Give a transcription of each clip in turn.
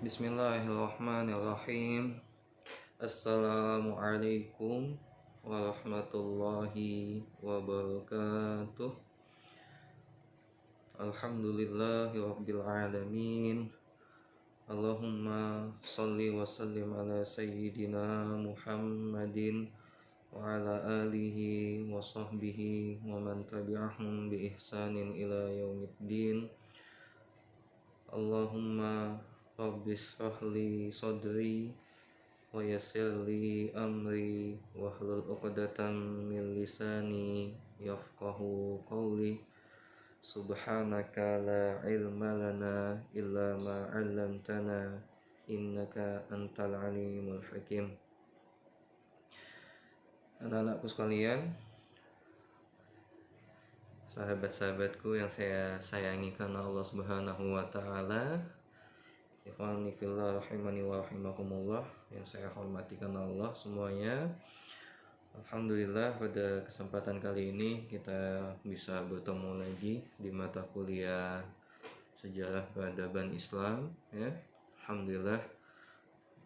Bismillahirrahmanirrahim. Assalamualaikum warahmatullahi wabarakatuh. Alhamdulillahirabbil alamin. Allahumma shalli wa sallim ala sayyidina Muhammadin wa ala alihi wa sahbihi wa man tabi'ahum bi ihsanin ila yaumiddin. Allahumma Rabbi shrah li sadri wa yassir li amri wahlul 'uqdatam min lisani yafqahu qawli. Subhanaka la ilma lana illa ma 'allamtana innaka antal alimul hakim. Anak-anakku sekalian, sahabat-sahabatku yang saya sayangi karena Allah Subhanahu wa taala, ikhwani fillah rahimani wa rahimakumullah, yang saya hormati karena Allah semuanya. Alhamdulillah, pada kesempatan kali ini kita bisa bertemu lagi di mata kuliah Sejarah Peradaban Islam, ya. Alhamdulillah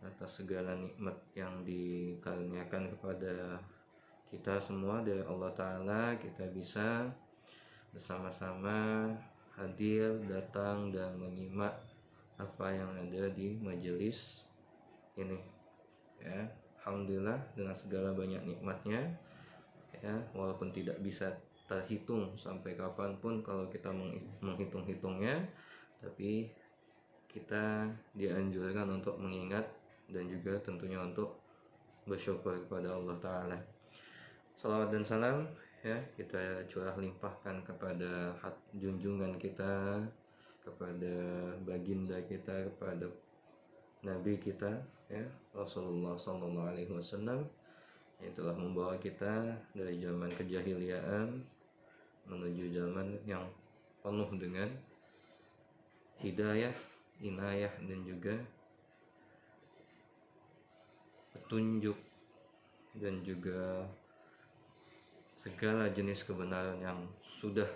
atas segala nikmat yang dikaruniakan kepada kita semua dari Allah Ta'ala, kita bisa bersama-sama hadir, datang, dan menyimak apa yang ada di majelis ini, ya. Alhamdulillah dengan segala banyak nikmatnya, ya, walaupun tidak bisa terhitung sampai kapanpun kalau kita menghitung-hitungnya, tapi kita dianjurkan untuk mengingat dan juga tentunya untuk bersyukur kepada Allah Ta'ala. Salawat dan salam, ya, kita curah limpahkan kepada junjungan kita, kepada baginda kita, kepada Nabi kita, ya, Rasulullah SAW, yang telah membawa kita dari zaman kejahiliaan menuju zaman yang penuh dengan hidayah, inayah, dan juga petunjuk, dan juga segala jenis kebenaran yang sudah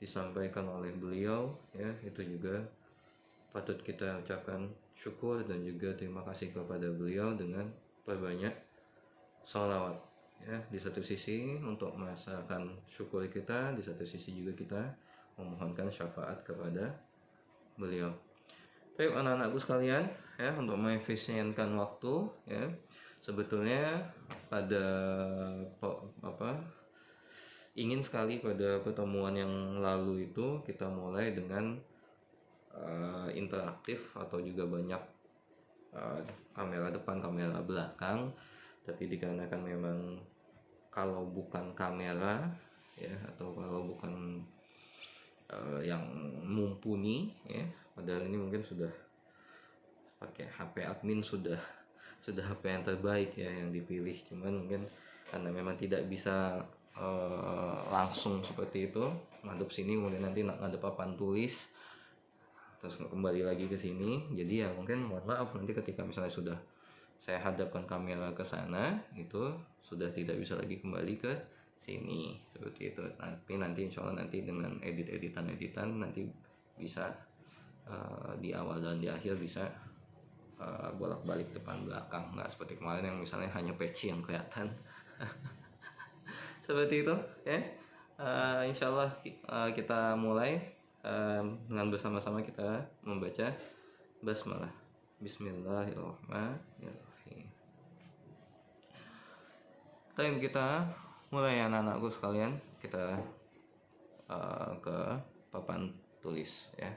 disampaikan oleh beliau, ya. Itu juga patut kita ucapkan syukur dan juga terima kasih kepada beliau dengan perbanyak sholawat, ya. Di satu sisi untuk merasakan syukur kita, di satu sisi juga kita memohonkan syafaat kepada beliau. Baik anak-anakku sekalian, ya, untuk mengefisienkan waktu, ya, sebetulnya pada ingin sekali pada pertemuan yang lalu itu kita mulai dengan interaktif atau juga banyak kamera depan, kamera belakang, tapi dikarenakan memang kalau bukan kamera, ya, atau kalau bukan yang mumpuni, ya, padahal ini mungkin sudah pakai HP admin, sudah HP yang terbaik, ya, yang dipilih, cuman mungkin karena memang tidak bisa langsung seperti itu ngadep sini kemudian nanti ngadep papan tulis terus kembali lagi ke sini, jadi ya mungkin mohon maaf nanti ketika misalnya sudah saya hadapkan kamera ke sana, itu sudah tidak bisa lagi kembali ke sini seperti itu. Tapi nanti insya Allah nanti dengan editan nanti bisa di awal dan di akhir bisa bolak-balik depan belakang, nggak seperti kemarin yang misalnya hanya peci yang kelihatan. Seperti itu, ya. Insya Allah kita mulai dengan bersama-sama kita membaca basmalah. Bismillahirrahmanirrahim. Time kita mulai, anak-anakku sekalian. Kita ke papan tulis, ya.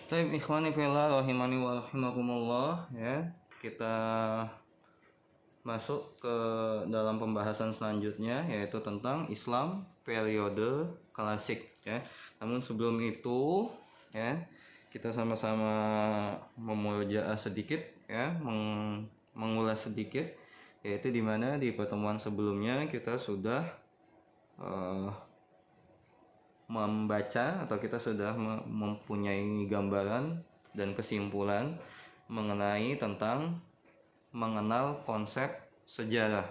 Time ikhwani fillah rahimani wa rahimakumullah, ya. Kita masuk ke dalam pembahasan selanjutnya, yaitu tentang Islam periode klasik, ya. Namun sebelum itu, ya, kita sama-sama memujaah sedikit, ya, mengulas sedikit, yaitu dimana di pertemuan sebelumnya kita sudah membaca atau kita sudah mempunyai gambaran dan kesimpulan mengenai tentang mengenal konsep sejarah,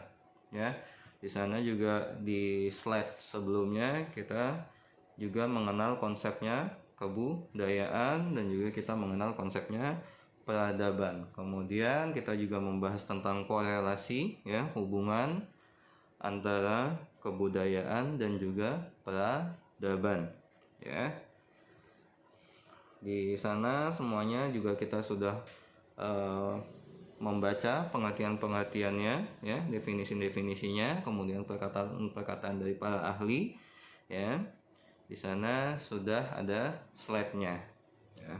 ya. Di sana juga di slide sebelumnya kita juga mengenal konsepnya kebudayaan, dan juga kita mengenal konsepnya peradaban. Kemudian kita juga membahas tentang korelasi, ya, hubungan antara kebudayaan dan juga peradaban, ya. Di sana semuanya juga kita sudah membaca pengertian-pengertiannya, ya, definisi-definisinya, kemudian perkataan-perkataan dari para ahli, ya. Di sana sudah ada slide-nya, ya.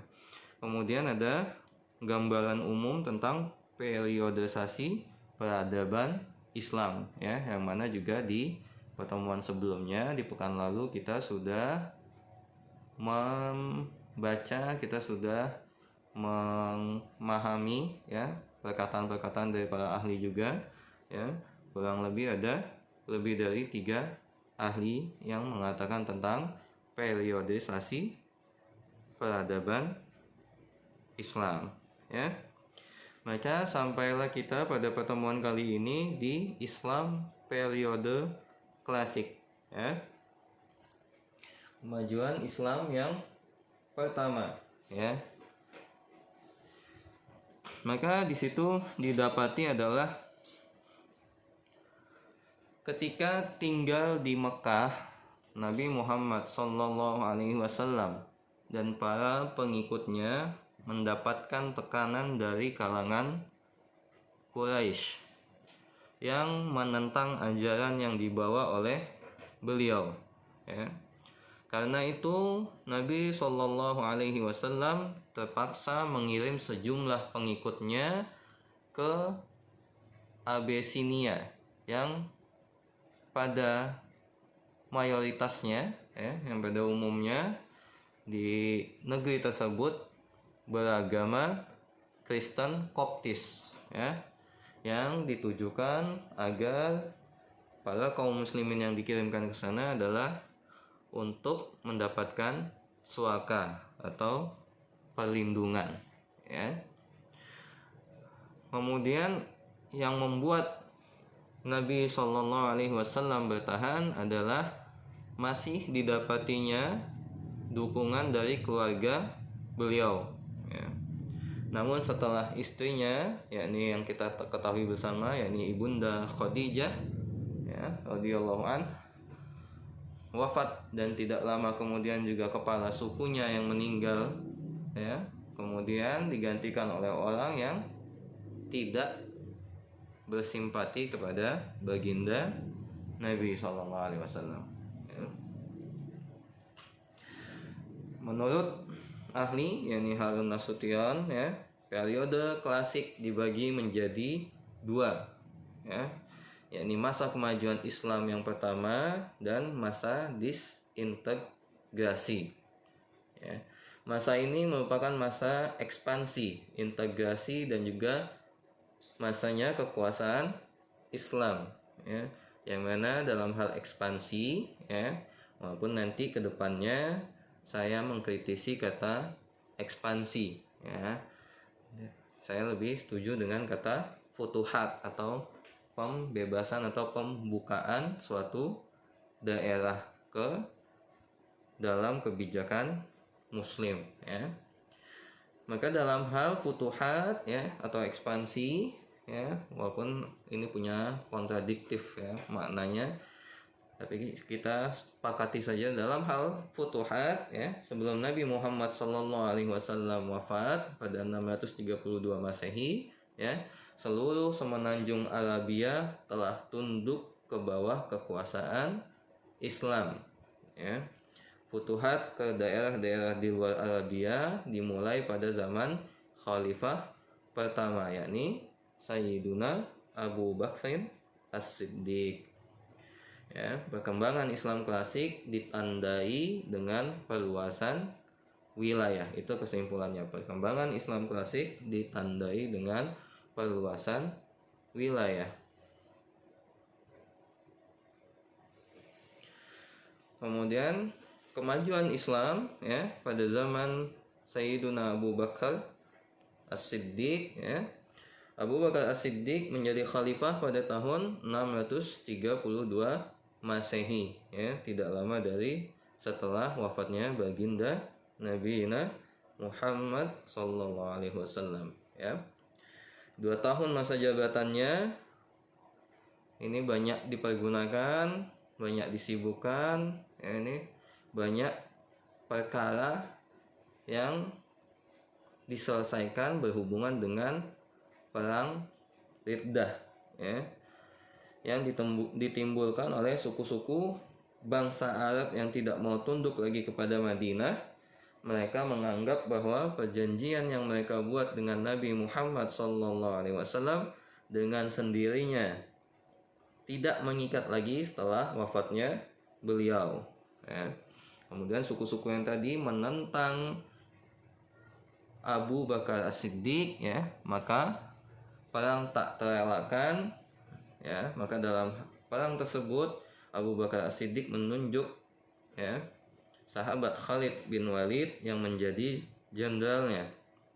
Kemudian ada gambaran umum tentang periodisasi peradaban Islam, ya, yang mana juga di pertemuan sebelumnya di pekan lalu kita sudah membaca, kita sudah memahami, ya, perkataan-perkataan dari para ahli juga, ya. Kurang lebih ada lebih dari 3 ahli yang mengatakan tentang periodisasi peradaban Islam, ya. Maka sampailah kita pada pertemuan kali ini di Islam periode klasik, ya. Kemajuan Islam yang pertama, ya. Maka di situ didapati adalah ketika tinggal di Mekah, Nabi Muhammad SAW dan para pengikutnya mendapatkan tekanan dari kalangan Quraisy yang menentang ajaran yang dibawa oleh beliau, ya. Karena itu Nabi SAW terpaksa mengirim sejumlah pengikutnya ke Abisinia yang pada mayoritasnya, ya, yang pada umumnya di negeri tersebut beragama Kristen Koptis, ya, yang ditujukan agar para kaum muslimin yang dikirimkan ke sana adalah untuk mendapatkan suaka atau perlindungan, ya. Kemudian yang membuat Nabi SAW bertahan adalah masih didapatinya dukungan dari keluarga beliau, ya. Namun setelah istrinya, yakni yang kita ketahui bersama, yakni Ibunda Khadijah, ya, radhiyallahu an, wafat, dan tidak lama kemudian juga kepala sukunya yang meninggal, ya, kemudian digantikan oleh orang yang tidak bersimpati kepada baginda Nabi SAW, ya. Menurut ahli, yakni Harun Nasution, ya, periode klasik dibagi menjadi 2, ya, yakni masa kemajuan Islam yang pertama dan masa disintegrasi, ya. Masa ini merupakan masa ekspansi, integrasi, dan juga masanya kekuasaan Islam, ya, yang mana dalam hal ekspansi, ya, maupun nanti ke depannya saya mengkritisi kata ekspansi, ya. Saya lebih setuju dengan kata futuhat atau pembebasan atau pembukaan suatu daerah ke dalam kebijakan muslim, ya. Maka dalam hal futuhat, ya, atau ekspansi, ya, walaupun ini punya kontradiktif, ya, maknanya, tapi kita sepakati saja dalam hal futuhat, ya, sebelum Nabi Muhammad SAW wafat pada 632 Masehi, ya, seluruh semenanjung Arabia telah tunduk ke bawah kekuasaan Islam, ya. Futuhat ke daerah-daerah di luar Arabia dimulai pada zaman Khalifah pertama, yakni Sayyiduna Abu Bakr As-Siddiq, ya. Perkembangan Islam klasik ditandai dengan perluasan wilayah. Itu kesimpulannya. Perkembangan Islam klasik ditandai dengan perluasan wilayah. Kemudian kemajuan Islam, ya, pada zaman Sayyiduna Abu Bakar As-Siddiq, ya. Abu Bakar As-Siddiq menjadi khalifah pada tahun 632 Masehi, ya, tidak lama dari setelah wafatnya baginda nabiyina Muhammad sallallahu alaihi wasallam, ya. 2 tahun masa jabatannya ini banyak dipergunakan, banyak disibukkan, ya, ini banyak perkara yang diselesaikan berhubungan dengan perang Riddah, ya, yang ditimbulkan oleh suku-suku bangsa Arab yang tidak mau tunduk lagi kepada Madinah. Mereka menganggap bahwa perjanjian yang mereka buat dengan Nabi Muhammad SAW dengan sendirinya tidak mengikat lagi setelah wafatnya beliau, ya. Kemudian suku-suku yang tadi menentang Abu Bakar As-Siddiq, ya, maka perang tak terelakkan, ya. Maka dalam perang tersebut Abu Bakar As-Siddiq menunjuk, ya, sahabat Khalid bin Walid yang menjadi jenderalnya,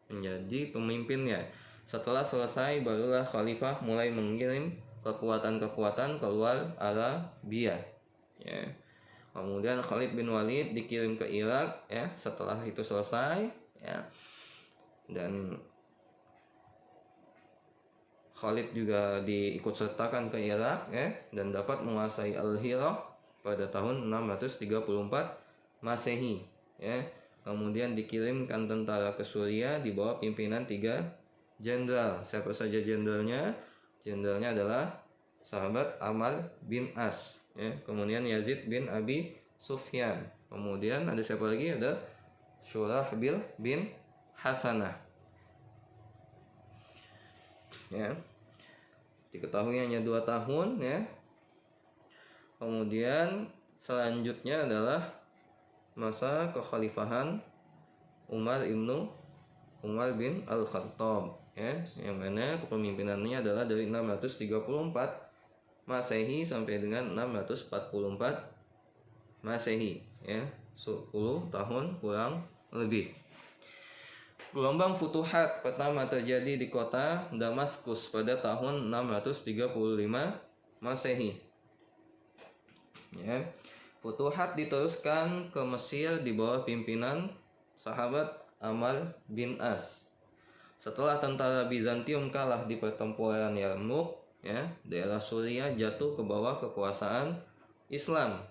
menjadi pemimpinnya. Setelah selesai barulah khalifah mulai mengirim kekuatan-kekuatan keluar Arabia, ya. Kemudian Khalid bin Walid dikirim ke Irak, ya, setelah itu selesai, ya. Dan Khalid juga diikut sertakan ke Irak, ya, dan dapat menguasai Al-Hirah pada tahun 634 Masehi, ya. Kemudian dikirimkan tentara ke Suriah di bawah pimpinan 3 jenderal. Siapa saja jenderalnya? Jenderalnya adalah sahabat Amr bin As, ya. Kemudian Yazid bin Abi Sufyan. Kemudian ada siapa lagi? Ada Syurahbil bin Hasanah, ya. Diketahui hanya 2 tahun, ya. Kemudian selanjutnya adalah masa kekhalifahan Umar bin Al-Khattab, ya, yang mana kepemimpinannya adalah dari 634 Masehi sampai dengan 644 Masehi, ya, 10 tahun kurang lebih. Gelombang futuhat pertama terjadi di kota Damaskus pada tahun 635 Masehi, ya. Futuhat diteruskan ke Mesir di bawah pimpinan sahabat Amr bin As. Setelah tentara Bizantium kalah di pertempuran Yarmouk, ya, daerah Suriah jatuh ke bawah kekuasaan Islam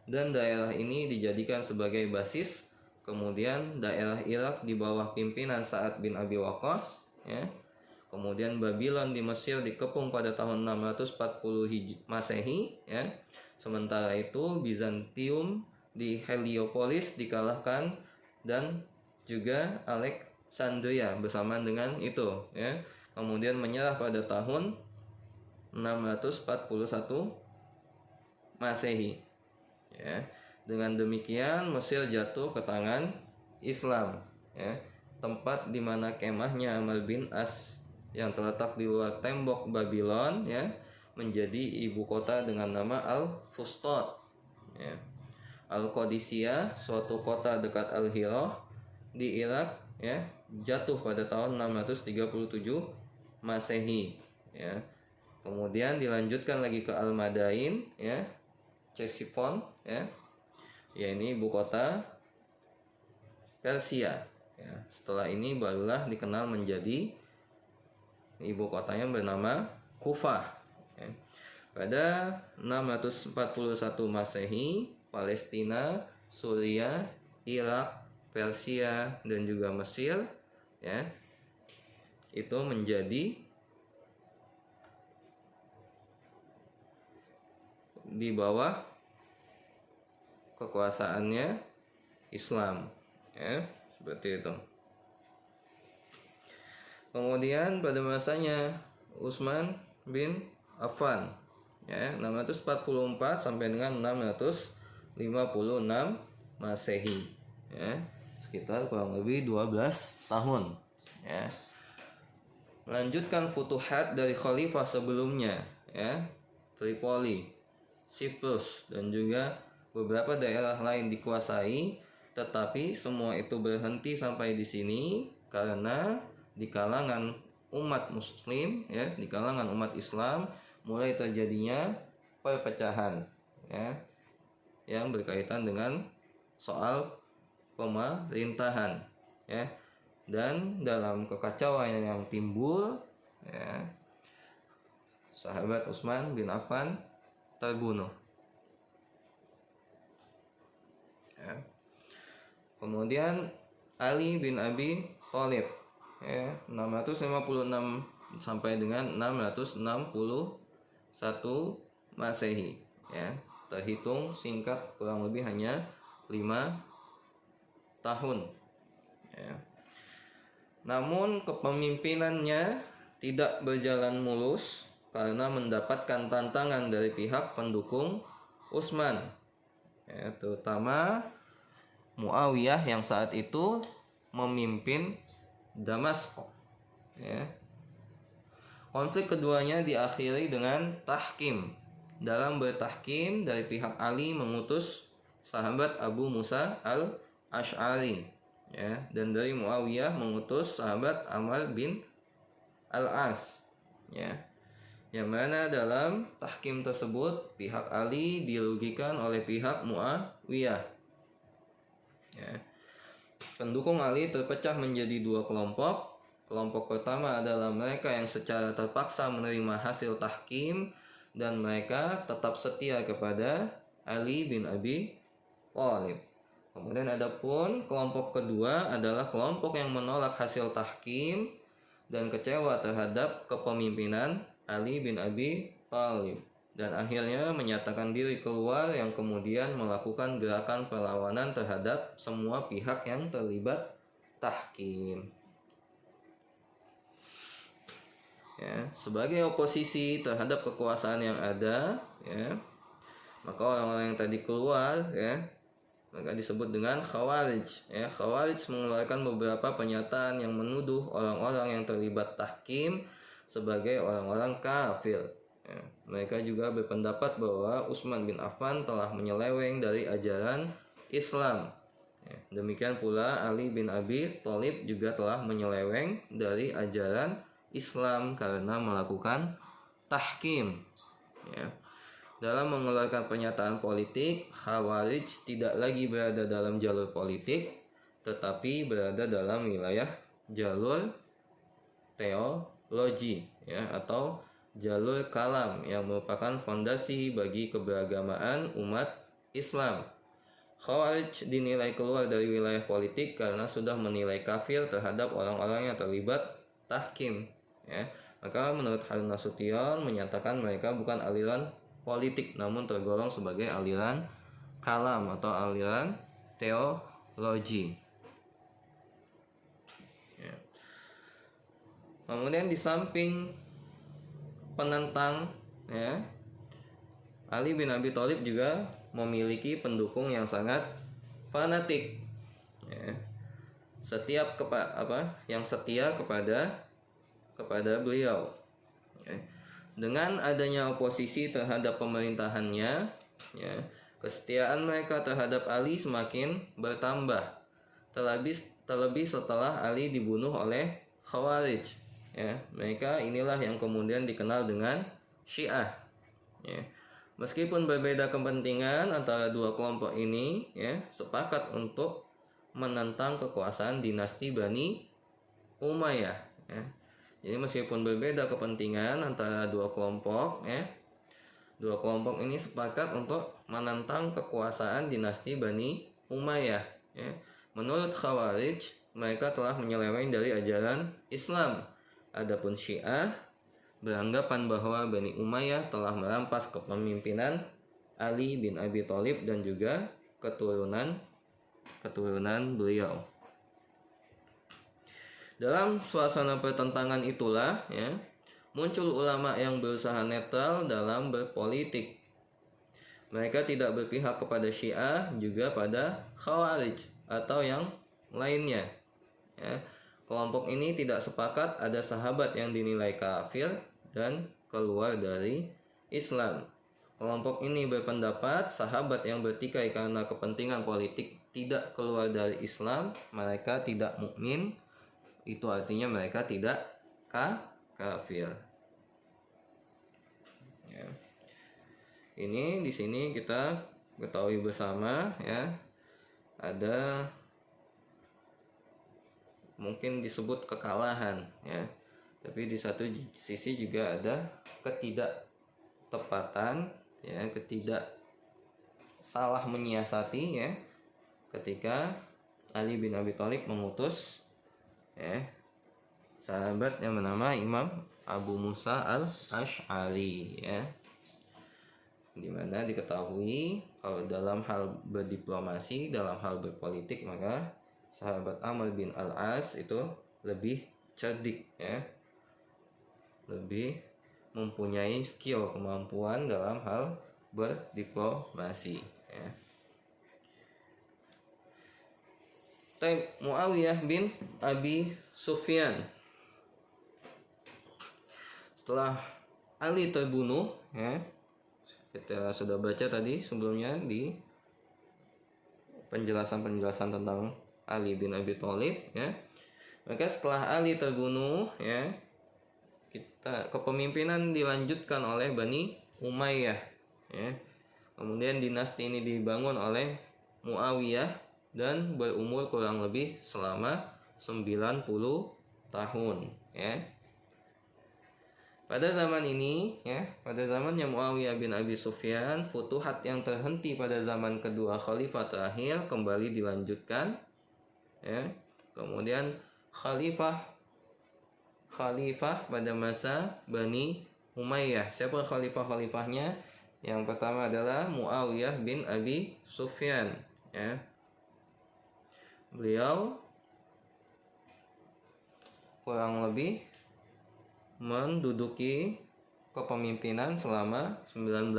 dan daerah ini dijadikan sebagai basis. Kemudian daerah Irak di bawah pimpinan Sa'ad bin Abi Waqqas, ya. Kemudian Babylon di Mesir dikepung pada tahun 640 Masehi, ya. Sementara itu Bizantium di Heliopolis dikalahkan dan juga Alexandria bersamaan dengan itu, ya. Kemudian menyerah pada tahun 641 Masehi, ya. Dengan demikian Mesir jatuh ke tangan Islam, ya. Tempat di mana kemahnya Amr bin As yang terletak di luar tembok Babylon, ya, menjadi ibu kota dengan nama Al-Fustat, ya. Al-Qadisiyah, suatu kota dekat Al-Hirah di Irak, ya, jatuh pada tahun 637 Masehi, ya. Kemudian dilanjutkan lagi ke Al-Madain, ya, Ctesiphon, ya. Ya, ini ibu kota Persia, ya. Setelah ini barulah dikenal menjadi ibu kotanya bernama Kufah, ya. Pada 641 Masehi, Palestina, Suriah, Irak, Persia, dan juga Mesir, ya, itu menjadi di bawah kekuasaannya Islam, ya, seperti itu. Kemudian pada masanya Utsman bin Affan, ya, 644 sampai dengan 656 Masehi, ya, sekitar kurang lebih 12 tahun, ya. Melanjutkan futuhat dari khalifah sebelumnya, ya, Tripoli, Siprus, dan juga beberapa daerah lain dikuasai, tetapi semua itu berhenti sampai di sini karena di kalangan umat muslim, ya, di kalangan umat Islam mulai terjadinya perpecahan, ya, yang berkaitan dengan soal pemerintahan, ya. Dan dalam kekacauan yang timbul, ya, sahabat Utsman bin Affan terbunuh, ya. Kemudian Ali bin Abi Thalib, ya, 656 sampai dengan 661 Masehi, ya. Terhitung singkat kurang lebih hanya 5 tahun, ya. Namun kepemimpinannya tidak berjalan mulus karena mendapatkan tantangan dari pihak pendukung Utsman, ya, terutama Muawiyah yang saat itu memimpin Damaskus, ya. Konflik keduanya diakhiri dengan tahkim. Dalam bertahkim, dari pihak Ali mengutus sahabat Abu Musa al-Ash'ari, ya, dan dari Muawiyah mengutus sahabat Amr bin al-As, ya. Yang mana dalam tahkim tersebut pihak Ali dirugikan oleh pihak Muawiyah, ya. Pendukung Ali terpecah menjadi 2 kelompok. Kelompok pertama adalah mereka yang secara terpaksa menerima hasil tahkim dan mereka tetap setia kepada Ali bin Abi Thalib. Kemudian adapun kelompok kedua adalah kelompok yang menolak hasil tahkim dan kecewa terhadap kepemimpinan Ali bin Abi Thalib dan akhirnya menyatakan diri keluar, yang kemudian melakukan gerakan perlawanan terhadap semua pihak yang terlibat tahkim, ya. Sebagai oposisi terhadap kekuasaan yang ada, ya, maka orang-orang yang tadi keluar, ya, maka disebut dengan Khawarij, ya. Khawarij mengeluarkan beberapa pernyataan yang menuduh orang-orang yang terlibat tahkim sebagai orang-orang kafir, ya. Mereka juga berpendapat bahwa Utsman bin Affan telah menyeleweng dari ajaran Islam, ya. Demikian pula Ali bin Abi Thalib juga telah menyeleweng dari ajaran Islam karena melakukan tahkim, ya. Dalam mengeluarkan pernyataan politik, Khawarij tidak lagi berada dalam jalur politik, tetapi berada dalam wilayah jalur teologi, ya, atau jalur kalam yang merupakan fondasi bagi keberagamaan umat Islam. Khawarij dinilai keluar dari wilayah politik karena sudah menilai kafir terhadap orang-orang yang terlibat tahkim, ya. Maka menurut Harun Nasution menyatakan mereka bukan aliran politik namun tergolong sebagai aliran kalam atau aliran teologi, ya. Kemudian di samping penentang, ya, Ali bin Abi Thalib juga memiliki pendukung yang sangat fanatik, ya. Yang setia kepada beliau, ya. Dengan adanya oposisi terhadap pemerintahannya, ya, kesetiaan mereka terhadap Ali semakin bertambah, terlebih setelah Ali dibunuh oleh Khawarij, ya. Mereka inilah yang kemudian dikenal dengan Syiah, ya. Meskipun berbeda kepentingan antara dua kelompok ini, ya, sepakat untuk menentang kekuasaan dinasti Bani Umayyah, ya. Jadi meskipun berbeda kepentingan antara dua kelompok, ya, dua kelompok ini sepakat untuk menentang kekuasaan dinasti Bani Umayyah, ya. Menurut Khawarij, mereka telah menyeleweng dari ajaran Islam. Adapun Syiah beranggapan bahwa Bani Umayyah telah merampas kepemimpinan Ali bin Abi Thalib dan juga keturunan beliau. Dalam suasana pertentangan itulah, ya, muncul ulama yang berusaha netral dalam berpolitik. Mereka tidak berpihak kepada Syiah juga pada Khawarij atau yang lainnya, ya. Kelompok ini tidak sepakat ada sahabat yang dinilai kafir dan keluar dari Islam. Kelompok ini berpendapat sahabat yang bertikai karena kepentingan politik tidak keluar dari Islam, mereka tidak mukmin. Itu artinya mereka tidak kafir, ya. Ini di sini kita ketahui bersama, ya, ada mungkin disebut kekalahan ya, tapi di satu sisi juga ada ketidaktepatan ya, salah menyiasati ya, ketika Ali bin Abi Thalib mengutus ya sahabat yang bernama Imam Abu Musa al-Asy'ari ya, dimana diketahui kalau dalam hal berdiplomasi, dalam hal berpolitik, maka sahabat Amr bin al-As itu lebih cerdik ya, lebih mempunyai skill, kemampuan dalam hal berdiplomasi ya. Muawiyah bin Abi Sufyan, setelah Ali terbunuh ya, kita sudah baca tadi sebelumnya di penjelasan tentang Ali bin Abi Thalib ya, maka setelah Ali terbunuh ya, kepemimpinan dilanjutkan oleh Bani Umayyah ya. Kemudian dinasti ini dibangun oleh Muawiyah dan berumur kurang lebih selama 90 tahun ya. Pada zaman ini ya, pada zamannya Muawiyah bin Abi Sufyan, futuhat yang terhenti pada zaman kedua khalifah terakhir kembali dilanjutkan ya. Kemudian khalifah pada masa Bani Umayyah. Siapa khalifahnya? Yang pertama adalah Muawiyah bin Abi Sufyan ya. Beliau kurang lebih menduduki kepemimpinan selama 19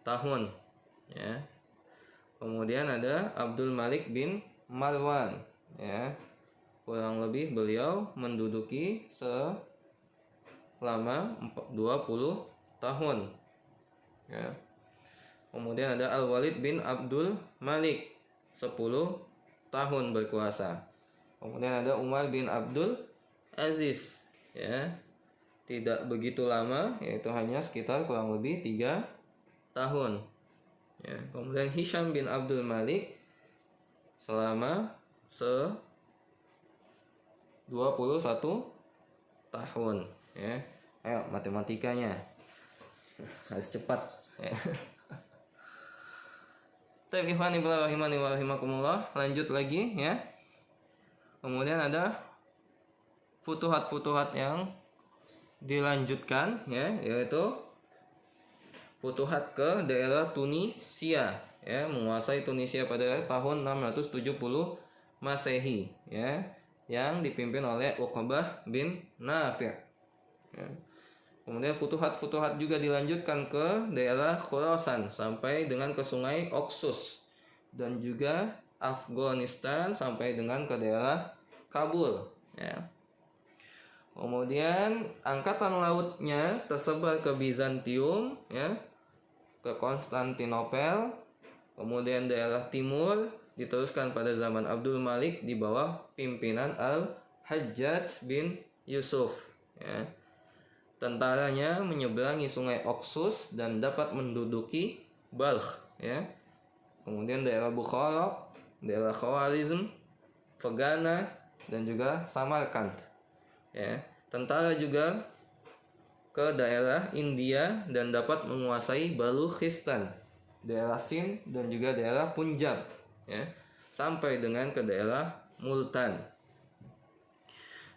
tahun ya. Kemudian ada Abdul Malik bin Marwan ya. Kurang lebih beliau menduduki selama 20 tahun ya. Kemudian ada Al-Walid bin Abdul Malik 10 tahun berkuasa. Kemudian ada Umar bin Abdul Aziz ya, tidak begitu lama, yaitu hanya sekitar kurang lebih 3 tahun ya. Kemudian Hisham bin Abdul Malik selama 21 tahun ya. Ayo matematikanya harus cepat ya. Lanjut lagi ya. Kemudian ada futuhat yang dilanjutkan ya, yaitu futuhat ke daerah Tunisia ya, menguasai Tunisia pada tahun 670 Masehi ya, yang dipimpin oleh Uqbah bin Nafi' ya. Kemudian futuhat juga dilanjutkan ke daerah Khurasan sampai dengan ke sungai Oxus, dan juga Afghanistan sampai dengan ke daerah Kabul ya. Kemudian angkatan lautnya tersebar ke Bizantium ya, ke Konstantinopel. Kemudian daerah timur diteruskan pada zaman Abdul Malik di bawah pimpinan Al-Hajjaj bin Yusuf ya. Tentaranya menyeberangi sungai Oxus dan dapat menduduki Balkh ya. Kemudian daerah Bukhara, daerah Khawarizm, Fergana, dan juga Samarkand ya. Tentara juga ke daerah India dan dapat menguasai Balochistan, daerah Sind, dan juga daerah Punjab ya, sampai dengan ke daerah Multan.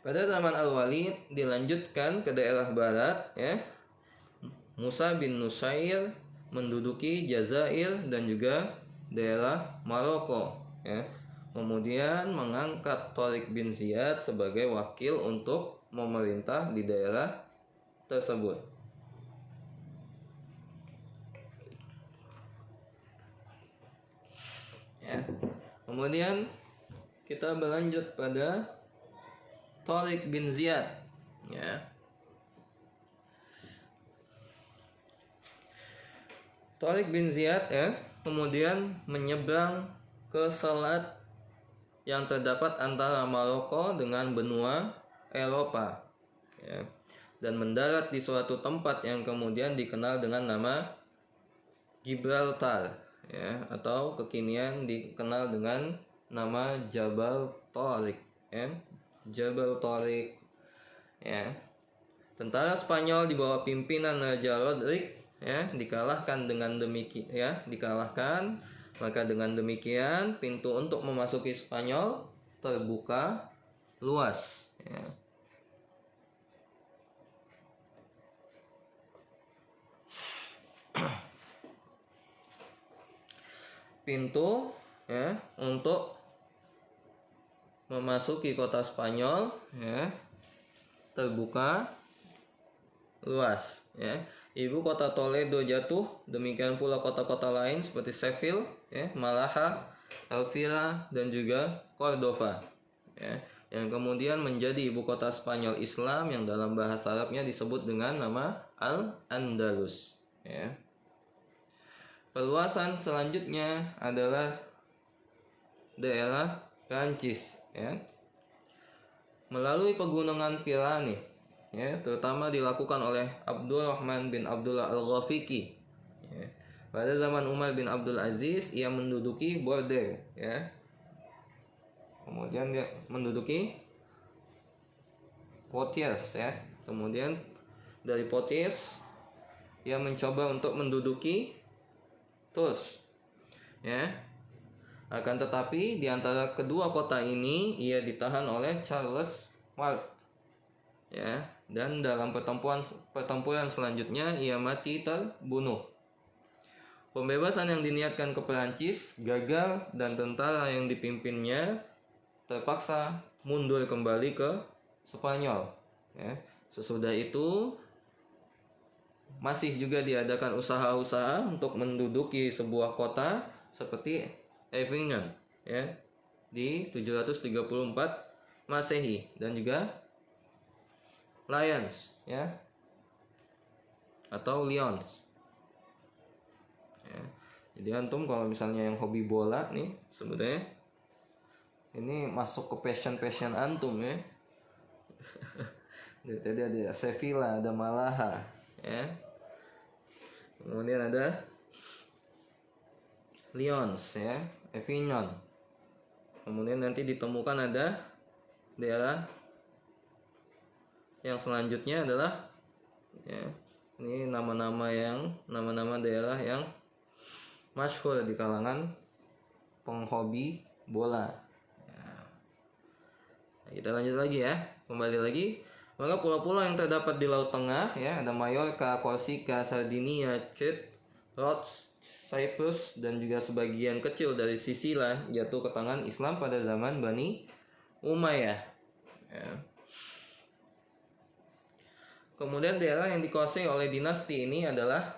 Pada zaman Al-Walid dilanjutkan ke daerah barat ya. Musa bin Nusair menduduki Jazair dan juga daerah Maroko ya. Kemudian mengangkat Tariq bin Ziyad sebagai wakil untuk memerintah di daerah tersebut. Ya. Kemudian kita berlanjut pada Tariq bin Ziyad ya. Tariq bin Ziyad ya, kemudian menyeberang ke selat yang terdapat antara Maroko dengan benua Eropa ya, dan mendarat di suatu tempat yang kemudian dikenal dengan nama Gibraltar ya, atau kekinian dikenal dengan nama Jabal Tariq ya, Jabal Tariq, ya. Tentara Spanyol di bawah pimpinan Raja Rodrik, ya, dikalahkan. Maka dengan demikian pintu untuk memasuki Spanyol terbuka luas, ya. Pintu, ya, untuk memasuki kota Spanyol, ya, terbuka luas, ya. Ibu kota Toledo jatuh, demikian pula kota-kota lain seperti Seville, ya, Malaga, Elvira, dan juga Cordova, ya, yang kemudian menjadi ibu kota Spanyol Islam yang dalam bahasa Arabnya disebut dengan nama Al-Andalus, ya. Perluasan selanjutnya adalah daerah Prancis, ya, melalui pegunungan Pyrenees, ya, terutama dilakukan oleh Abdurrahman bin Abdullah Al-Ghafiqi, ya. Pada zaman Umar bin Abdul Aziz ia menduduki Bordeaux, ya. Kemudian dia menduduki Poitiers, ya. Kemudian dari Poitiers ia mencoba untuk menduduki Tours, ya. Akan tetapi di antara kedua kota ini ia ditahan oleh Charles Ward, ya, dan dalam pertempuran selanjutnya ia mati terbunuh. Pembebasan yang diniatkan ke Perancis gagal dan tentara yang dipimpinnya terpaksa mundur kembali ke Spanyol, ya. Sesudah itu masih juga diadakan usaha-usaha untuk menduduki sebuah kota seperti Avignon, ya, di 734 Masehi, dan juga Lyons, ya, atau Lyons, ya. Jadi antum kalau misalnya yang hobi bola nih, sebenarnya ini masuk ke passion antum, ya. Tadi ada Sevilla, ada Malaga, ya. Kemudian ada Lyons, ya, Avignon. Kemudian nanti ditemukan ada daerah yang selanjutnya adalah, ya, ini nama-nama daerah yang masyhur di kalangan penghobi bola. Ya. Kita lanjut lagi, ya, kembali lagi. Maka pulau-pulau yang terdapat di Laut Tengah, ya, ada Mallorca, Korsika, Sardinia, Crete, Rhodes, Cyprus, dan juga sebagian kecil dari Sisilia jatuh ke tangan Islam pada zaman Bani Umayyah, ya. Kemudian daerah yang dikuasai oleh dinasti ini adalah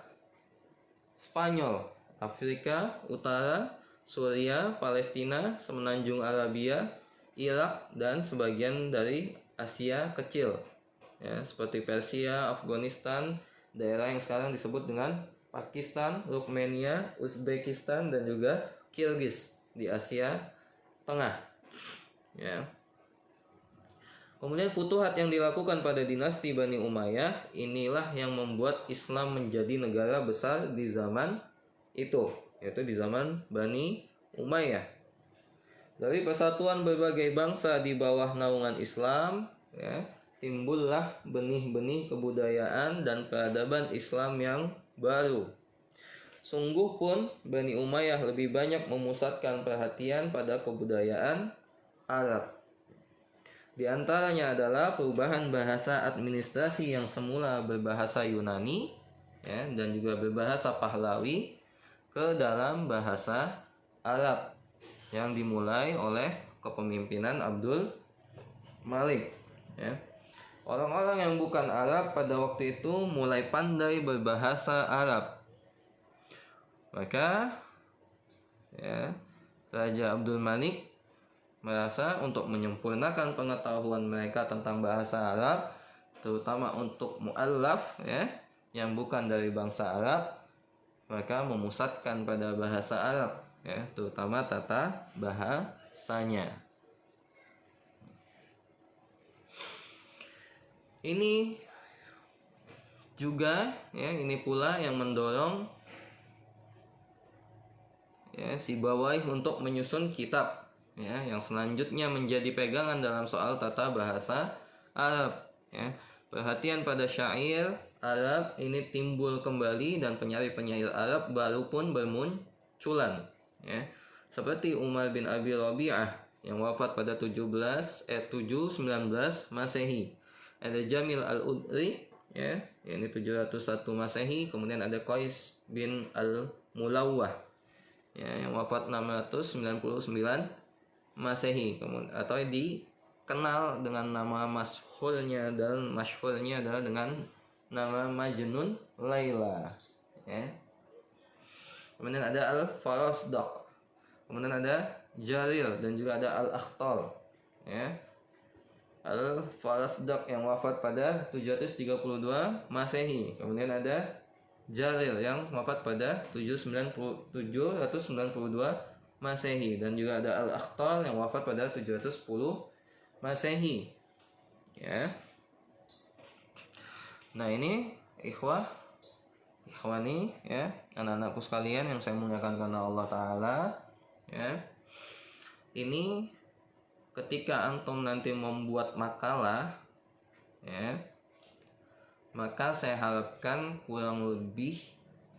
Spanyol, Afrika Utara, Suria, Palestina, Semenanjung Arabia, Irak, dan sebagian dari Asia Kecil, ya, seperti Persia, Afghanistan, daerah yang sekarang disebut dengan Pakistan, Turkmenia, Uzbekistan, dan juga Kirgiz di Asia Tengah, ya. Kemudian futuhat yang dilakukan pada dinasti Bani Umayyah inilah yang membuat Islam menjadi negara besar di zaman itu, yaitu di zaman Bani Umayyah. Dari persatuan berbagai bangsa di bawah naungan Islam, ya, timbullah benih-benih kebudayaan dan peradaban Islam yang baru. Sungguh pun Bani Umayyah lebih banyak memusatkan perhatian pada kebudayaan Arab. Di antaranya adalah perubahan bahasa administrasi yang semula berbahasa Yunani, ya, dan juga berbahasa Pahlawi ke dalam bahasa Arab yang dimulai oleh kepemimpinan Abdul Malik, ya. Orang-orang yang bukan Arab pada waktu itu mulai pandai berbahasa Arab. Maka, ya, Raja Abdul Malik merasa untuk menyempurnakan pengetahuan mereka tentang bahasa Arab, terutama untuk mu'allaf, ya, yang bukan dari bangsa Arab, maka memusatkan pada bahasa Arab, ya, terutama tata bahasanya. Ini juga, ya, ini pula yang mendorong, ya, Sibawayh untuk menyusun kitab, ya, yang selanjutnya menjadi pegangan dalam soal tata bahasa Arab, ya. Perhatian pada syair Arab ini timbul kembali dan penyair-penyair Arab baru pun bermunculan, ya. Seperti Umar bin Abi Rabi'ah yang wafat pada 719 Masehi. Ada Jamil Al-Udri, ya, ini 701 Masehi. Kemudian ada Qais bin Al-Mulawwah, ya, yang wafat 699 Masehi. Kemudian atau dikenal dengan nama masyhurnya adalah dengan nama Majnun Laila, ya. Kemudian ada Al-Farasdaq. Kemudian ada Jarir dan juga ada Al-Akhtal, ya. Al-Farasdaq yang wafat pada 732 Masehi. Kemudian ada Jarir yang wafat pada 792 Masehi dan juga ada Al-Akhtal yang wafat pada 710 Masehi, ya. Nah, ini ikhwani, ya, anak-anakku sekalian yang saya muliakan karena Allah Ta'ala, ya. Ini ketika antum nanti membuat makalah, ya, maka saya harapkan kurang lebih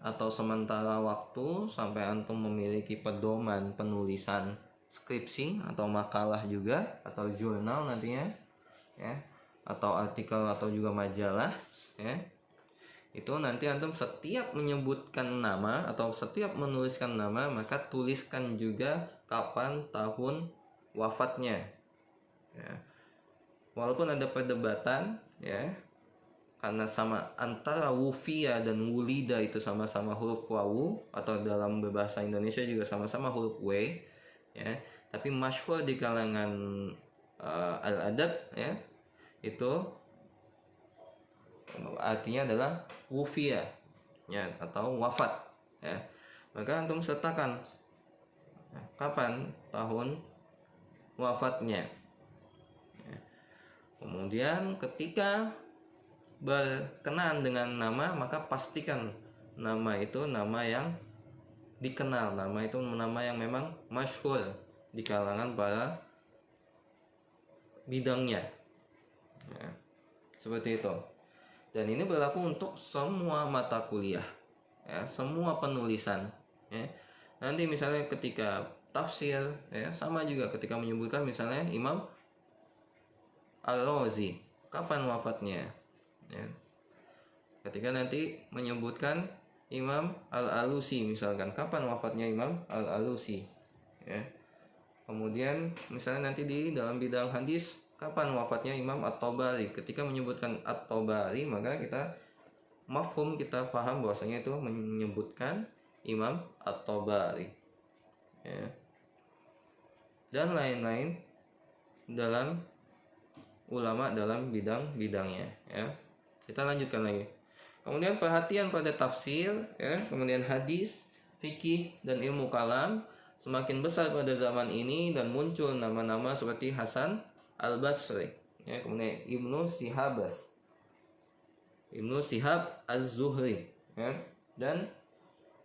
atau sementara waktu sampai antum memiliki pedoman penulisan skripsi atau makalah juga atau jurnal nantinya, ya, atau artikel atau juga majalah, ya. Itu nanti antum setiap menyebutkan nama atau setiap menuliskan nama, maka tuliskan juga kapan tahun wafatnya, ya. Walaupun ada perdebatan, ya, karena sama antara wufia dan wulida itu sama-sama huruf wawu atau dalam bahasa Indonesia juga sama-sama huruf w, ya, tapi masyhur di kalangan al-adab, ya, itu artinya adalah wufia, ya, atau wafat, ya. Maka antum sertakan, ya, kapan tahun wafatnya, ya. Kemudian ketika berkenaan dengan nama, maka pastikan nama itu nama yang dikenal, nama itu nama yang memang masyhur di kalangan para bidangnya, ya. Seperti itu. Dan ini berlaku untuk semua mata kuliah, ya, semua penulisan, ya. Nanti misalnya ketika tafsir, ya, sama juga ketika menyebutkan misalnya Imam Al-Razi, kapan wafatnya, ya. Ketika nanti menyebutkan Imam Al-Alusi misalkan, kapan wafatnya Imam Al-Alusi, ya. Kemudian misalnya nanti di dalam bidang hadis, kapan wafatnya Imam At-Tabari. Ketika menyebutkan At-Tabari, maka kita mafhum, kita paham bahwasanya itu menyebutkan Imam At-Tabari, ya. Dan lain-lain dalam ulama dalam bidang-bidangnya, ya. Kita lanjutkan lagi. Kemudian perhatian pada tafsir, ya, kemudian hadis, fikih dan ilmu kalam semakin besar pada zaman ini dan muncul nama-nama seperti Hasan Al-Basri, ya, kemudian Ibnu Shihab Az-Zuhri, ya, dan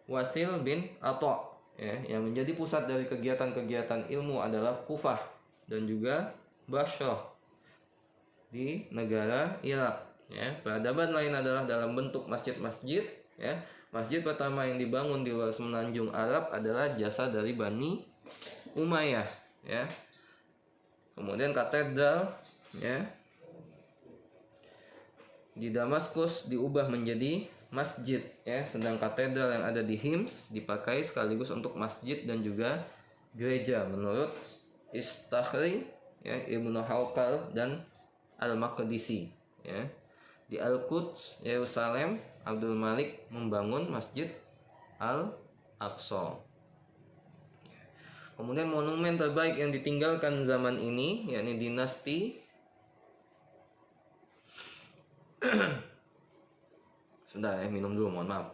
Wasil bin Atha, ya, yang menjadi pusat dari kegiatan-kegiatan ilmu adalah Kufah dan juga Bashrah di negara Irak, ya. Peradaban lain adalah dalam bentuk masjid-masjid, ya. Masjid pertama yang dibangun di luar semenanjung Arab adalah jasa dari Bani Umayyah, ya. Kemudian katedral, ya, di Damaskus diubah menjadi masjid, ya, sedang katedral yang ada di Hims dipakai sekaligus untuk masjid dan juga gereja menurut Istakhri, ya, Ibnu Halqal dan Al-Maqdisi, ya. Di Al-Quds, Yerusalem, Abdul Malik membangun Masjid Al-Aqsa. Kemudian monumen terbaik yang ditinggalkan zaman ini yakni dinasti sudah, ya, minum dulu, mohon maaf.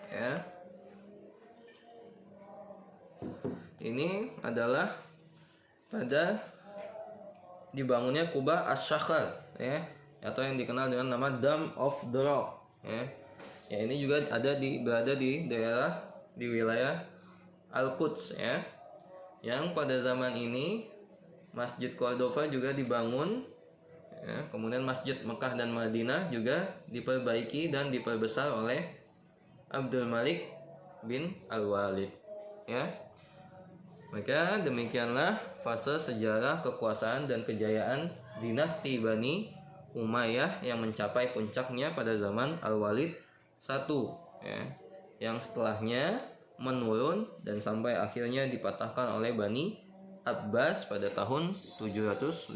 Ya. Ini adalah pada dibangunnya Kubah Asy-Syakhar, ya, atau yang dikenal dengan nama Dome of the Rock, ya, Ya, ini juga berada di wilayah Al-Quds ya. Yang pada zaman ini Masjid Cordova juga dibangun ya, kemudian Masjid Mekah dan Madinah juga diperbaiki dan diperbesar oleh Abdul Malik bin Al-Walid ya. Maka demikianlah fase sejarah kekuasaan dan kejayaan dinasti Bani Umayyah yang mencapai puncaknya pada zaman Al-Walid I ya, yang setelahnya menurun dan sampai akhirnya dipatahkan oleh Bani Abbas pada tahun 750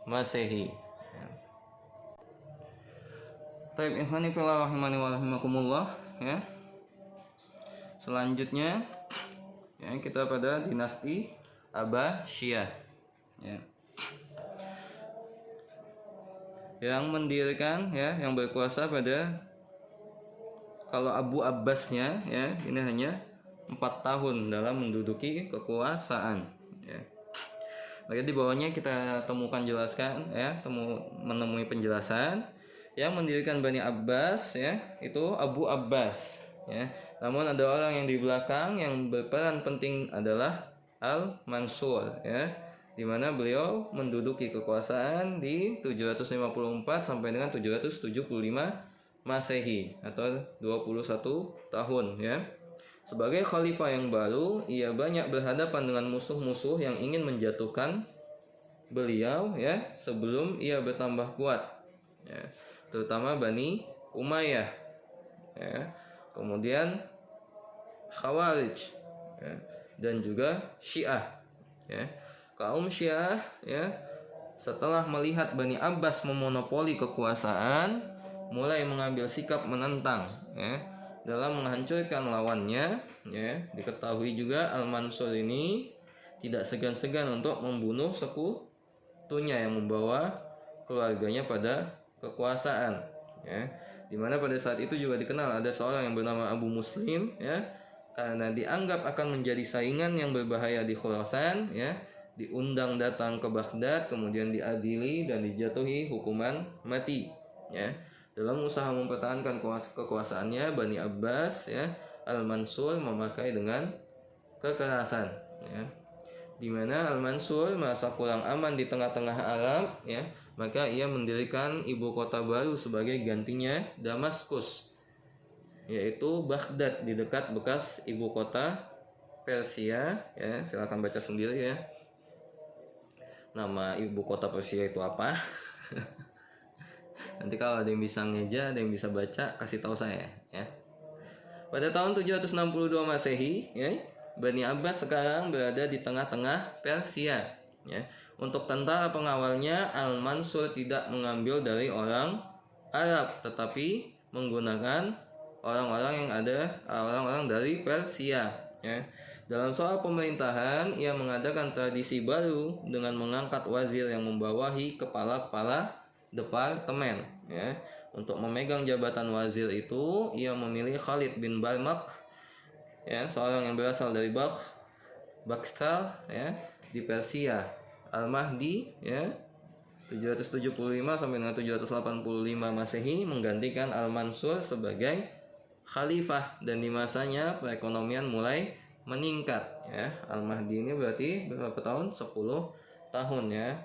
Masehi. Taib ikhwani fillah rahimani wa rahimakumullah ya. Selanjutnya ya, kita pada dinasti Abbasiyah ya. Yang mendirikan ya, yang berkuasa pada, kalau Abu Abbasnya ya, ini hanya 4 tahun dalam menduduki kekuasaan ya. Maka di bawahnya kita temukan jelaskan ya, menemui penjelasan yang mendirikan Bani Abbas ya, itu Abu Abbas ya. Namun ada orang yang di belakang yang berperan penting adalah Al-Mansur ya, di mana beliau menduduki kekuasaan di 754 sampai dengan 775 Masehi atau 21 tahun ya. Sebagai khalifah yang baru, ia banyak berhadapan dengan musuh-musuh yang ingin menjatuhkan beliau ya sebelum ia bertambah kuat ya, terutama Bani Umayyah ya, kemudian Khawarij ya, dan juga Syiah ya. Kaum Syiah ya, setelah melihat Bani Abbas memonopoli kekuasaan, mulai mengambil sikap menentang ya, dalam menghancurkan lawannya ya. Diketahui juga Al-Mansur ini tidak segan-segan untuk membunuh sekutunya yang membawa keluarganya pada kekuasaan ya. Dimana pada saat itu juga dikenal ada seorang yang bernama Abu Muslim ya, karena dianggap akan menjadi saingan yang berbahaya di Khurasan ya, diundang datang ke Baghdad, kemudian diadili dan dijatuhi hukuman mati ya. Dalam usaha mempertahankan kekuasaannya, Bani Abbas ya, Al-Mansur memakai dengan kekerasan ya. Di mana Al-Mansur merasa kurang aman di tengah-tengah Arab ya, maka ia mendirikan ibu kota baru sebagai gantinya, Damaskus, yaitu Baghdad di dekat bekas ibu kota Persia ya. Silakan baca sendiri ya, nama ibu kota Persia itu apa. Nanti kalau ada yang bisa ngeja, ada yang bisa baca, kasih tahu saya ya. Pada tahun 762 Masehi ya, Bani Abbas sekarang berada di tengah-tengah Persia ya. Untuk tentara pengawalnya, Al-Mansur tidak mengambil dari orang Arab, tetapi menggunakan orang-orang dari Persia ya. Dalam soal pemerintahan, ia mengadakan tradisi baru dengan mengangkat wazir yang membawahi kepala-kepala departemen ya. Untuk memegang jabatan wazir itu, ia memilih Khalid bin Barmak ya, seorang yang berasal dari Bakhtal ya, di Persia. Al-Mahdi ya, 775 sampai dengan 785 Masehi menggantikan Al-Mansur sebagai khalifah, dan di masanya perekonomian mulai meningkat ya. Al-Mahdi ini berarti berapa tahun? 10 tahun ya.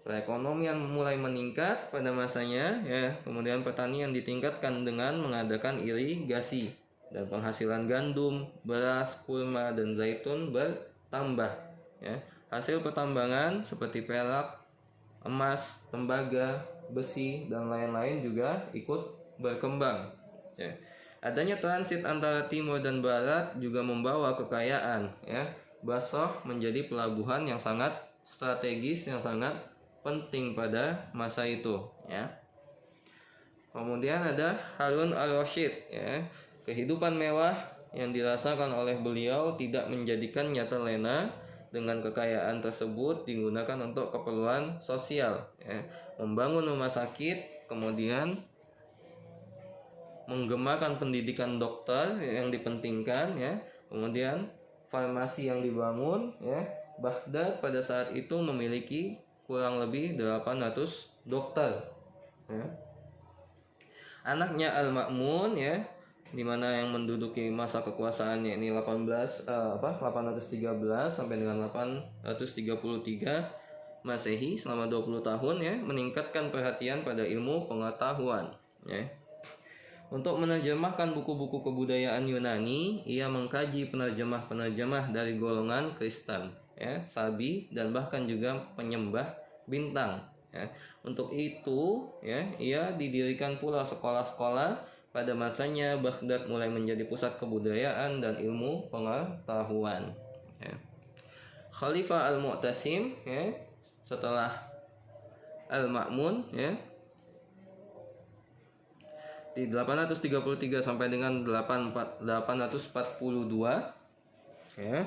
Perekonomian mulai meningkat pada masanya ya. Kemudian pertanian ditingkatkan dengan mengadakan irigasi, dan penghasilan gandum, beras, kurma, dan zaitun bertambah ya. Hasil pertambangan seperti perak, emas, tembaga, besi, dan lain-lain juga ikut berkembang ya. Adanya transit antara timur dan barat juga membawa kekayaan ya. Basrah menjadi pelabuhan yang sangat strategis, yang sangat penting pada masa itu ya. Kemudian ada Harun al-Rasyid ya. Kehidupan mewah yang dirasakan oleh beliau tidak menjadikan nyata lena. Dengan kekayaan tersebut digunakan untuk keperluan sosial ya. Membangun rumah sakit, kemudian menggemakan pendidikan dokter yang dipentingkan ya. Kemudian farmasi yang dibangun ya. Baghdad pada saat itu memiliki kurang lebih 800 dokter ya. Anaknya Al-Ma'mun ya, di mana yang menduduki masa kekuasaannya ini 813 sampai dengan 833 Masehi, selama 20 tahun ya, meningkatkan perhatian pada ilmu pengetahuan ya. Untuk menerjemahkan buku-buku kebudayaan Yunani, ia mengkaji penerjemah-penerjemah dari golongan Kristen, ya, Sabi, dan bahkan juga penyembah bintang. Ya. Untuk itu, ya, ia didirikan pula sekolah-sekolah. Pada masanya, Baghdad mulai menjadi pusat kebudayaan dan ilmu pengetahuan. Ya. Khalifah Al-Mu'tasim, ya, setelah Al-Ma'mun, ya, di 833 sampai dengan 842 ya,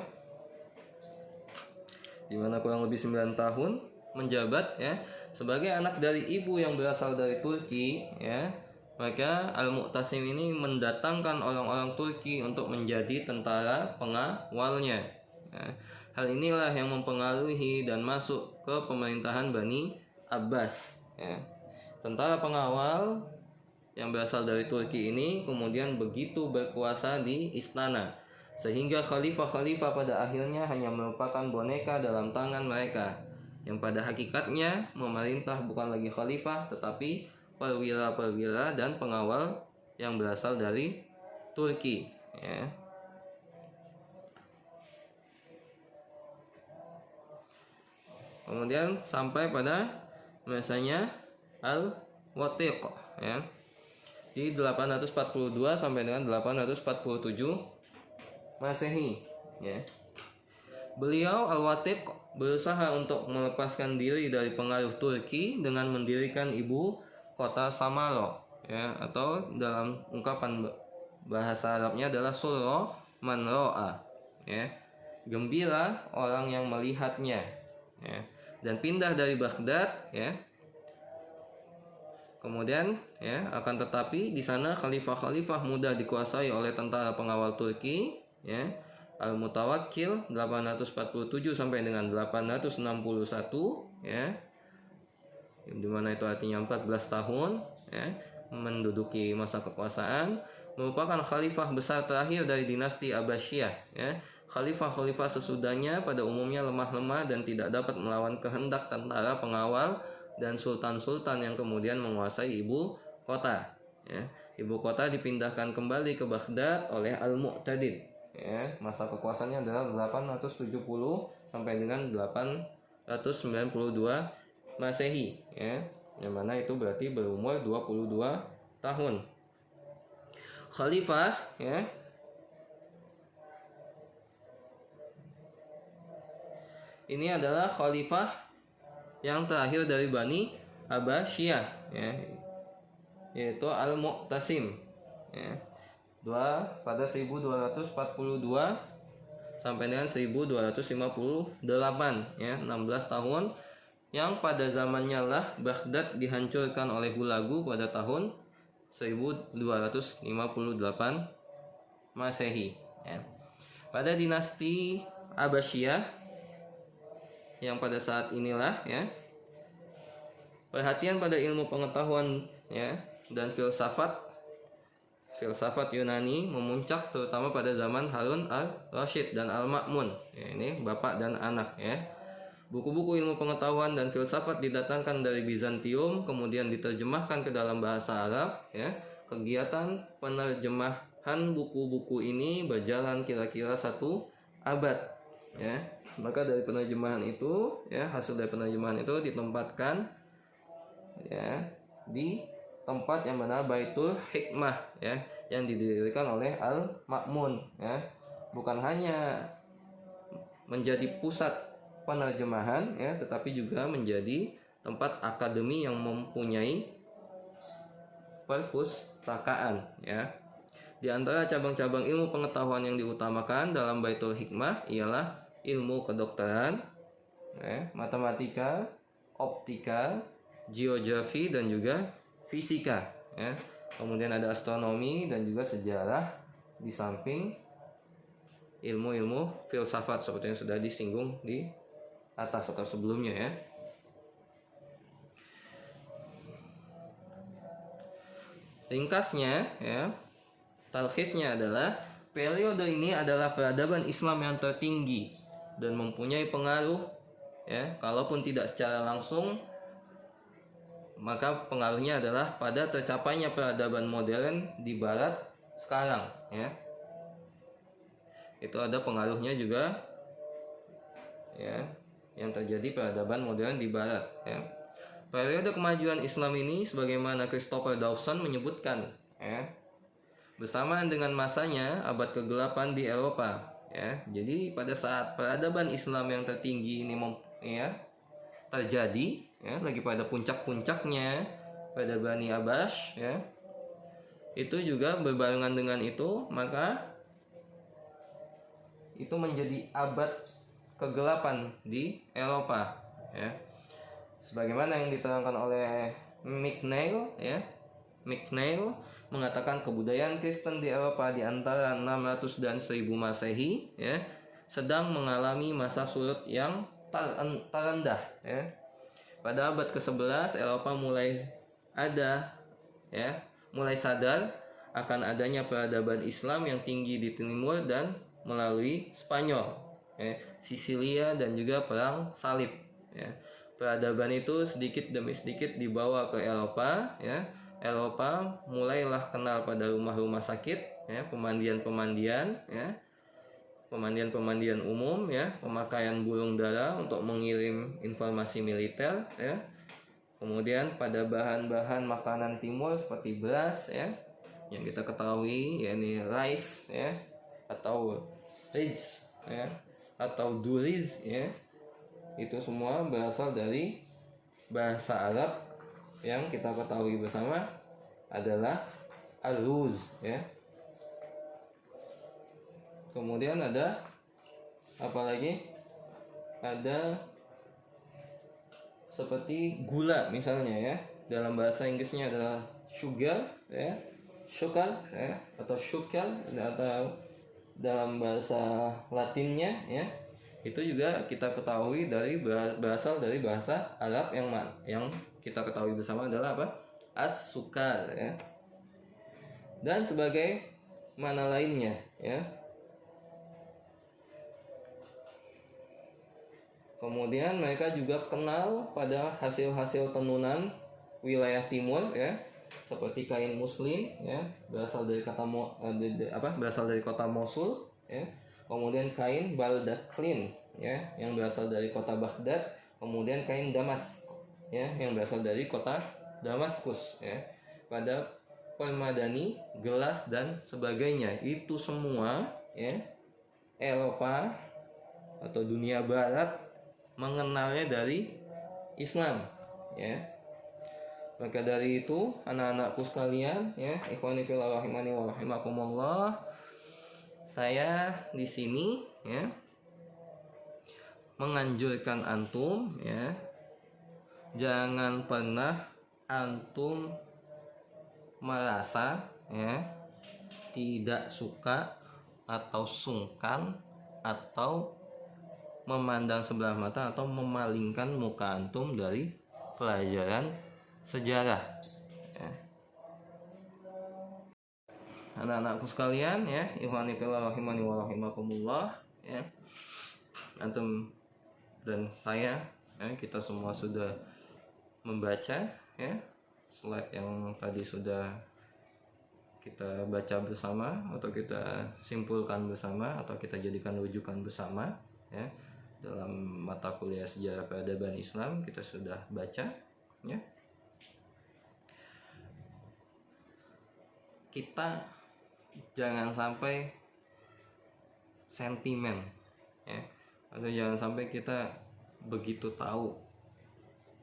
di mana kurang lebih 9 tahun menjabat ya sebagai anak dari ibu yang berasal dari Turki ya. Maka Al-Mu'tasim ini mendatangkan orang-orang Turki untuk menjadi tentara pengawalnya ya. Hal inilah yang mempengaruhi dan masuk ke pemerintahan Bani Abbas ya. Tentara pengawal yang berasal dari Turki ini kemudian begitu berkuasa di istana, sehingga khalifah-khalifah pada akhirnya hanya merupakan boneka dalam tangan mereka, yang pada hakikatnya memerintah bukan lagi khalifah tetapi perwira-perwira dan pengawal yang berasal dari Turki ya. Kemudian sampai pada masanya Al-Watiq ya, di 842 sampai dengan 847 Masehi ya. Beliau Al-Watiq berusaha untuk melepaskan diri dari pengaruh Turki dengan mendirikan ibu kota Samaro ya, atau dalam ungkapan bahasa Arabnya adalah Surra man ro'a ya, gembira orang yang melihatnya ya, dan pindah dari Baghdad ya. Kemudian ya, akan tetapi di sana khalifah-khalifah mudah dikuasai oleh tentara pengawal Turki ya. Al-Mutawakkil 847 sampai dengan 861 ya. Di mana itu artinya 14 tahun ya, menduduki masa kekuasaan, merupakan khalifah besar terakhir dari dinasti Abbasiyah ya. Khalifah-khalifah sesudahnya pada umumnya lemah-lemah dan tidak dapat melawan kehendak tentara pengawal dan sultan-sultan yang kemudian menguasai ibu kota ya. Ibu kota dipindahkan kembali ke Baghdad oleh Al-Mu'tadid ya. Masa kekuasaannya adalah 870 sampai dengan 892 Masehi ya, yang mana itu berarti berumur 22 tahun. Khalifah ya, ini adalah khalifah yang terakhir dari Bani Abbasiyah ya, yaitu Al-Mu'tasim ya. Pada 1242 sampai dengan 1258 ya, 16 tahun, yang pada zamannya lah Baghdad dihancurkan oleh Hulagu pada tahun 1258 Masehi ya. Pada dinasti Abbasiyah yang pada saat inilah ya, perhatian pada ilmu pengetahuan ya dan filsafat Yunani memuncak terutama pada zaman Harun al-Rasyid dan Al-Ma'mun ya, ini bapak dan anak ya. Buku-buku ilmu pengetahuan dan filsafat didatangkan dari Bizantium kemudian diterjemahkan ke dalam bahasa Arab ya. Kegiatan penerjemahan buku-buku ini berjalan kira-kira 1 abad ya. Maka dari penerjemahan itu ya, hasil dari penerjemahan itu ditempatkan ya di tempat yang mana Baitul Hikmah ya, yang didirikan oleh Al-Ma'mun ya. Bukan hanya menjadi pusat penerjemahan ya, tetapi juga menjadi tempat akademi yang mempunyai perpustakaan ya. Di antara cabang-cabang ilmu pengetahuan yang diutamakan dalam Baitul Hikmah ialah ilmu kedokteran ya, matematika, optika, geografi dan juga fisika ya. Kemudian ada astronomi dan juga sejarah, di samping ilmu-ilmu filsafat seperti yang sudah disinggung di atas atau sebelumnya ya. Ringkasnya ya, talkhisnya adalah periode ini adalah peradaban Islam yang tertinggi dan mempunyai pengaruh ya, kalaupun tidak secara langsung, maka pengaruhnya adalah pada tercapainya peradaban modern di barat sekarang ya. Itu ada pengaruhnya juga ya, yang terjadi peradaban modern di barat ya. Periode kemajuan Islam ini sebagaimana Christopher Dawson menyebutkan ya, bersamaan dengan masanya abad kegelapan di Eropa ya. Jadi pada saat peradaban Islam yang tertinggi ini ya, terjadi ya, lagi pada puncak-puncaknya pada Bani Abbas ya, itu juga berbarengan dengan itu, maka itu menjadi abad kegelapan di Eropa ya. Sebagaimana yang diterangkan oleh McNeil ya. McNeil mengatakan kebudayaan Kristen di Eropa di antara 600 dan 1000 Masehi ya, sedang mengalami masa surut yang terendah ya. Pada abad ke-11 Eropa mulai sadar akan adanya peradaban Islam yang tinggi di timur dan melalui Spanyol ya, Sisilia dan juga perang salib ya. Peradaban itu sedikit demi sedikit dibawa ke Eropa ya. Eropa mulailah kenal pada rumah-rumah sakit ya, pemandian-pemandian ya, pemandian umum ya, pemakaian burung dara untuk mengirim informasi militer ya. Kemudian pada bahan-bahan makanan timur seperti beras ya, yang kita ketahui yakni rice ya, atau rice ya, atau duriz ya. Itu semua berasal dari bahasa Arab yang kita ketahui bersama adalah aruz ya. Kemudian ada apa lagi? Ada seperti gula misalnya ya. Dalam bahasa Inggrisnya adalah sugar ya, sugar ya, atau sugar, atau dalam bahasa Latinnya ya, itu juga kita ketahui dari berasal dari bahasa Arab yang kita ketahui bersama adalah apa? As-sukar ya. Dan sebagai mana lainnya ya. Kemudian mereka juga kenal pada hasil-hasil tenunan wilayah timur ya, seperti kain muslin ya, berasal dari berasal dari kota Mosul ya. Kemudian kain baldaklin ya, yang berasal dari kota Baghdad. Kemudian kain damas ya, yang berasal dari kota Damaskus ya. Pada permadani, gelas dan sebagainya, itu semua ya, Eropa atau dunia barat mengenalnya dari Islam ya. Maka dari itu anak-anakku sekalian ya, ikhwani fillah rahimani wa rahimakumullah, saya di sini ya menganjurkan antum ya, jangan pernah antum merasa ya tidak suka atau sungkan atau memandang sebelah mata atau memalingkan muka antum dari pelajaran sejarah ya. Anak-anakku sekalian ya, ikhwani fillah rahimani wa rahimakumullah ya, antum dan saya ya, kita semua sudah membaca ya slide yang tadi sudah kita baca bersama, atau kita simpulkan bersama, atau kita jadikan rujukan bersama ya. Dalam mata kuliah sejarah peradaban Islam kita sudah baca ya. Kita jangan sampai sentimen ya, atau jangan sampai kita begitu tahu.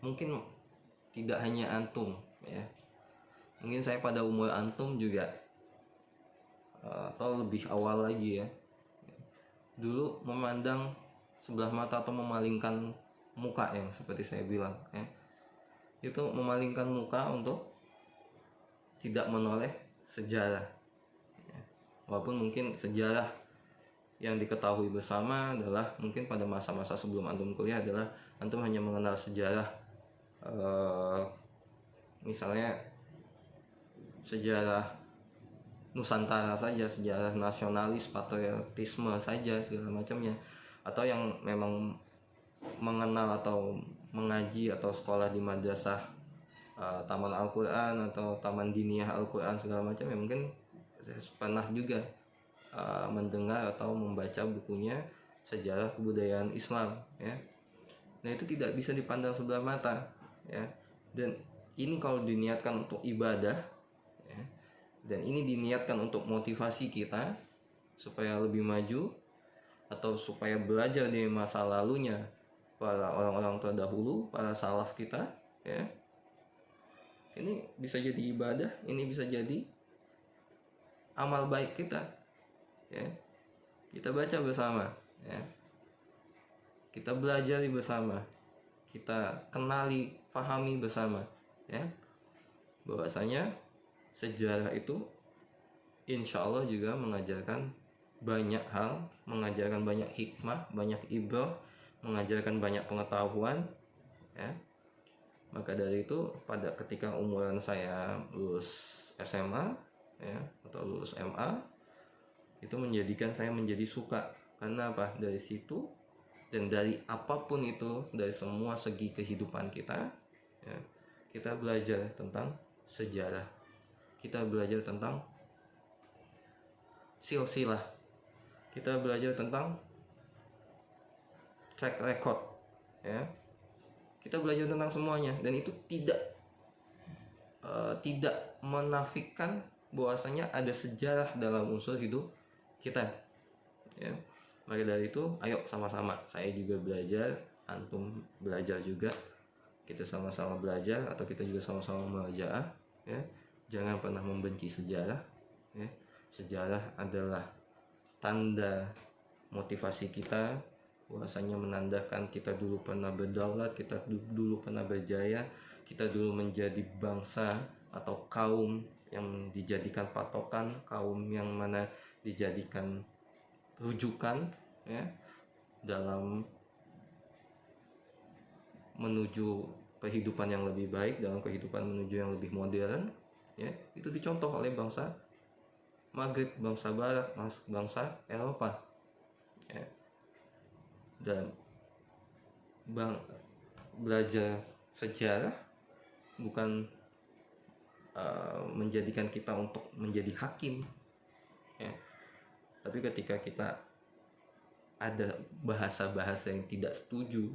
Mungkin tidak hanya antum ya, mungkin saya pada umur antum juga atau lebih awal lagi ya, dulu memandang sebelah mata atau memalingkan muka, yang seperti saya bilang ya, itu memalingkan muka untuk tidak menoleh sejarah ya. Walaupun mungkin sejarah yang diketahui bersama adalah mungkin pada masa-masa sebelum antum kuliah adalah antum hanya mengenal sejarah misalnya sejarah Nusantara saja, sejarah nasionalis, patriotisme saja segala macamnya, atau yang memang mengenal atau mengaji atau sekolah di madrasah Taman Al-Quran atau Taman Diniyah Al-Quran segala macam, ya mungkin saya pernah juga mendengar atau membaca bukunya sejarah kebudayaan Islam, ya. Nah, itu tidak bisa dipandang sebelah mata, ya. Dan ini kalau diniatkan untuk ibadah, ya, dan ini diniatkan untuk motivasi kita supaya lebih maju atau supaya belajar dari masa lalunya para orang-orang terdahulu, para salaf kita, ya. Ini bisa jadi ibadah, ini bisa jadi amal baik kita, ya. Kita baca bersama, ya. Kita belajar bersama, kita kenali, pahami bersama, ya, bahwasanya sejarah itu insya Allah juga mengajarkan banyak hal, mengajarkan banyak hikmah, banyak ibrah, mengajarkan banyak pengetahuan, ya. Maka dari itu pada ketika umuran saya lulus SMA, ya, atau lulus MA, itu menjadikan saya menjadi suka. Karena apa? Dari situ dan dari apapun itu, dari semua segi kehidupan kita, ya, kita belajar tentang sejarah, kita belajar tentang silsilah, kita belajar tentang track record, ya, kita belajar tentang semuanya. Dan itu tidak menafikan bahwasanya ada sejarah dalam unsur hidup kita, ya. Maka dari itu, ayo sama-sama, saya juga belajar, antum belajar juga, kita sama-sama belajar, atau kita juga sama-sama merajaah, ya. Jangan pernah membenci sejarah, ya. Sejarah adalah tanda motivasi kita, bahwasanya menandakan kita dulu pernah berdaulat, kita dulu pernah berjaya, kita dulu menjadi bangsa atau kaum yang dijadikan patokan, kaum yang mana dijadikan rujukan, ya, dalam menuju kehidupan yang lebih baik, dalam kehidupan menuju yang lebih modern, ya. Itu dicontoh oleh bangsa Maghrib, bangsa Barat, bangsa Eropa, ya. Dan belajar sejarah bukan menjadikan kita untuk menjadi hakim, ya. Tapi ketika kita ada bahasa-bahasa yang tidak setuju,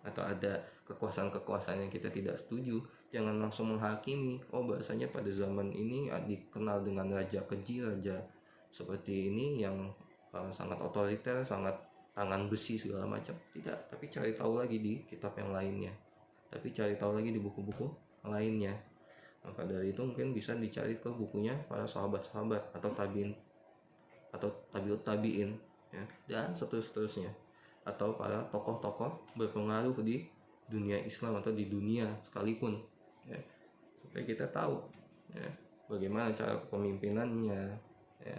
atau ada kekuasaan-kekuasaan yang kita tidak setuju, jangan langsung menghakimi. Oh, bahasanya pada zaman ini dikenal dengan raja keji, raja seperti ini yang sangat otoriter, sangat tangan besi segala macam. Tidak, tapi cari tahu lagi di kitab yang lainnya, tapi cari tahu lagi di buku-buku lainnya. Maka dari itu mungkin bisa dicari ke bukunya para sahabat-sahabat atau tabiin atau tabiut tabiin, ya, dan seterusnya, atau para tokoh-tokoh berpengaruh di dunia Islam atau di dunia sekalipun, ya, supaya kita tahu, ya, bagaimana cara kepemimpinannya, ya,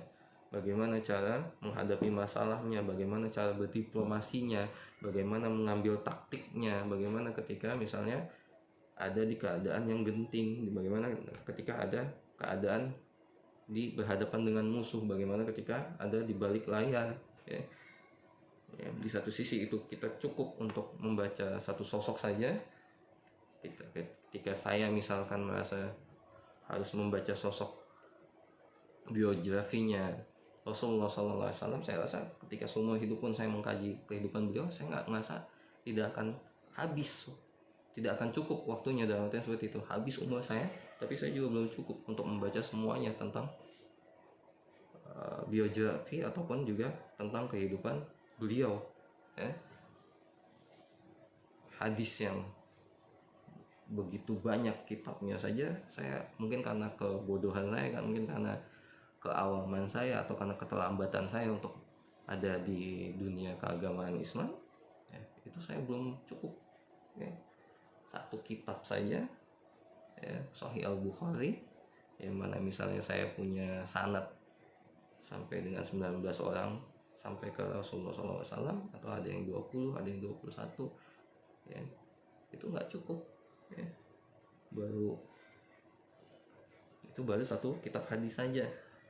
bagaimana cara menghadapi masalahnya, bagaimana cara berdiplomasinya, bagaimana mengambil taktiknya, bagaimana ketika misalnya ada di keadaan yang genting, bagaimana ketika ada keadaan berhadapan dengan musuh, bagaimana ketika ada di balik layar, ya. Ya, di satu sisi itu kita cukup untuk membaca satu sosok saja. Ketika saya misalkan merasa harus membaca sosok biografinya Rasulullah SAW, saya rasa ketika semua hidup pun saya mengkaji kehidupan beliau, saya nggak merasa tidak akan habis, tidak akan cukup waktunya. Dalam artian seperti itu, habis umur saya, tapi saya juga belum cukup untuk membaca semuanya tentang biografi ataupun juga tentang kehidupan beliau, ya. Hadis yang begitu banyak kitabnya saja, saya mungkin karena kebodohan saya, kan mungkin karena keawaman saya atau karena keterlambatan saya untuk ada di dunia keagamaan Islam, ya, itu saya belum cukup, ya. Satu kitab saja, ya, Sahih Al-Bukhari, yang mana misalnya saya punya sanad sampai dengan 19 orang sampai ke Rasulullah SAW, atau ada yang 20, ada yang 21, ya, itu nggak cukup, ya. Baru Itu baru satu kitab hadis saja,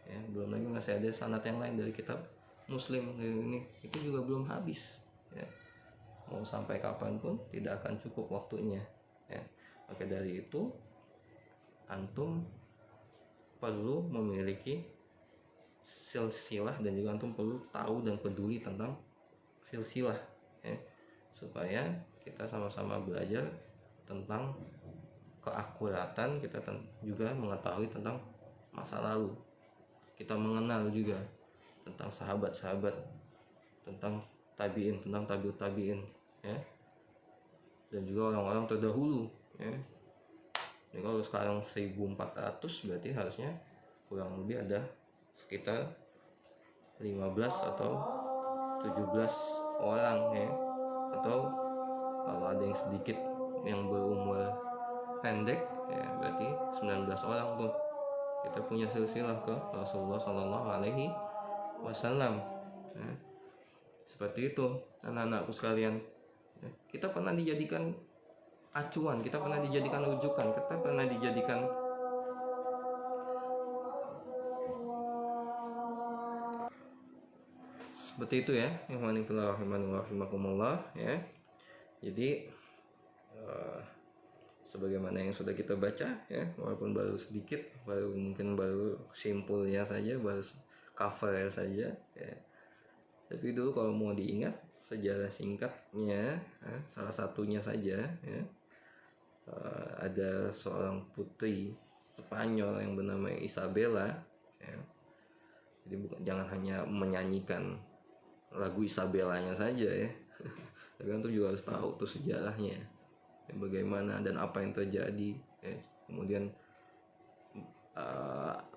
ya, belum lagi masih ada sanad yang lain dari kitab Muslim ini, itu juga belum habis, ya. Mau sampai kapanpun tidak akan cukup waktunya, ya. Maka dari itu antum perlu memiliki silsilah, dan juga antum perlu tahu dan peduli tentang silsilah, ya, supaya kita sama-sama belajar tentang keakuratan, kita juga mengetahui tentang masa lalu, kita mengenal juga tentang sahabat-sahabat, tentang tabiin, tentang tabiut tabiin, ya, dan juga orang-orang terdahulu, ya. Jadi kalau sekarang 1400 berarti harusnya kurang lebih ada sekitar 15 atau 17 orang, ya. Atau kalau ada yang sedikit yang berumur pendek, ya, berarti 19 orang tuh kita punya silsilah ke Rasulullah Shallallahu Alaihi Wasallam, ya. Seperti itu anak-anakku sekalian, ya. Kita pernah dijadikan acuan, kita pernah dijadikan rujukan, kita pernah dijadikan seperti itu, ya. Rahimahumullah, ya. Jadi sebagaimana yang sudah kita baca, ya, walaupun baru sedikit, mungkin baru simpulnya saja, baru cover saja, ya. Tapi dulu kalau mau diingat sejarah singkatnya, ya, salah satunya saja, ya, ada seorang putri Spanyol yang bernama Isabella, ya. Jadi jangan hanya menyanyikan lagu Isabellanya saja, ya. Tapi antum juga harus tahu tuh sejarahnya, ya, bagaimana dan apa yang terjadi, ya. Kemudian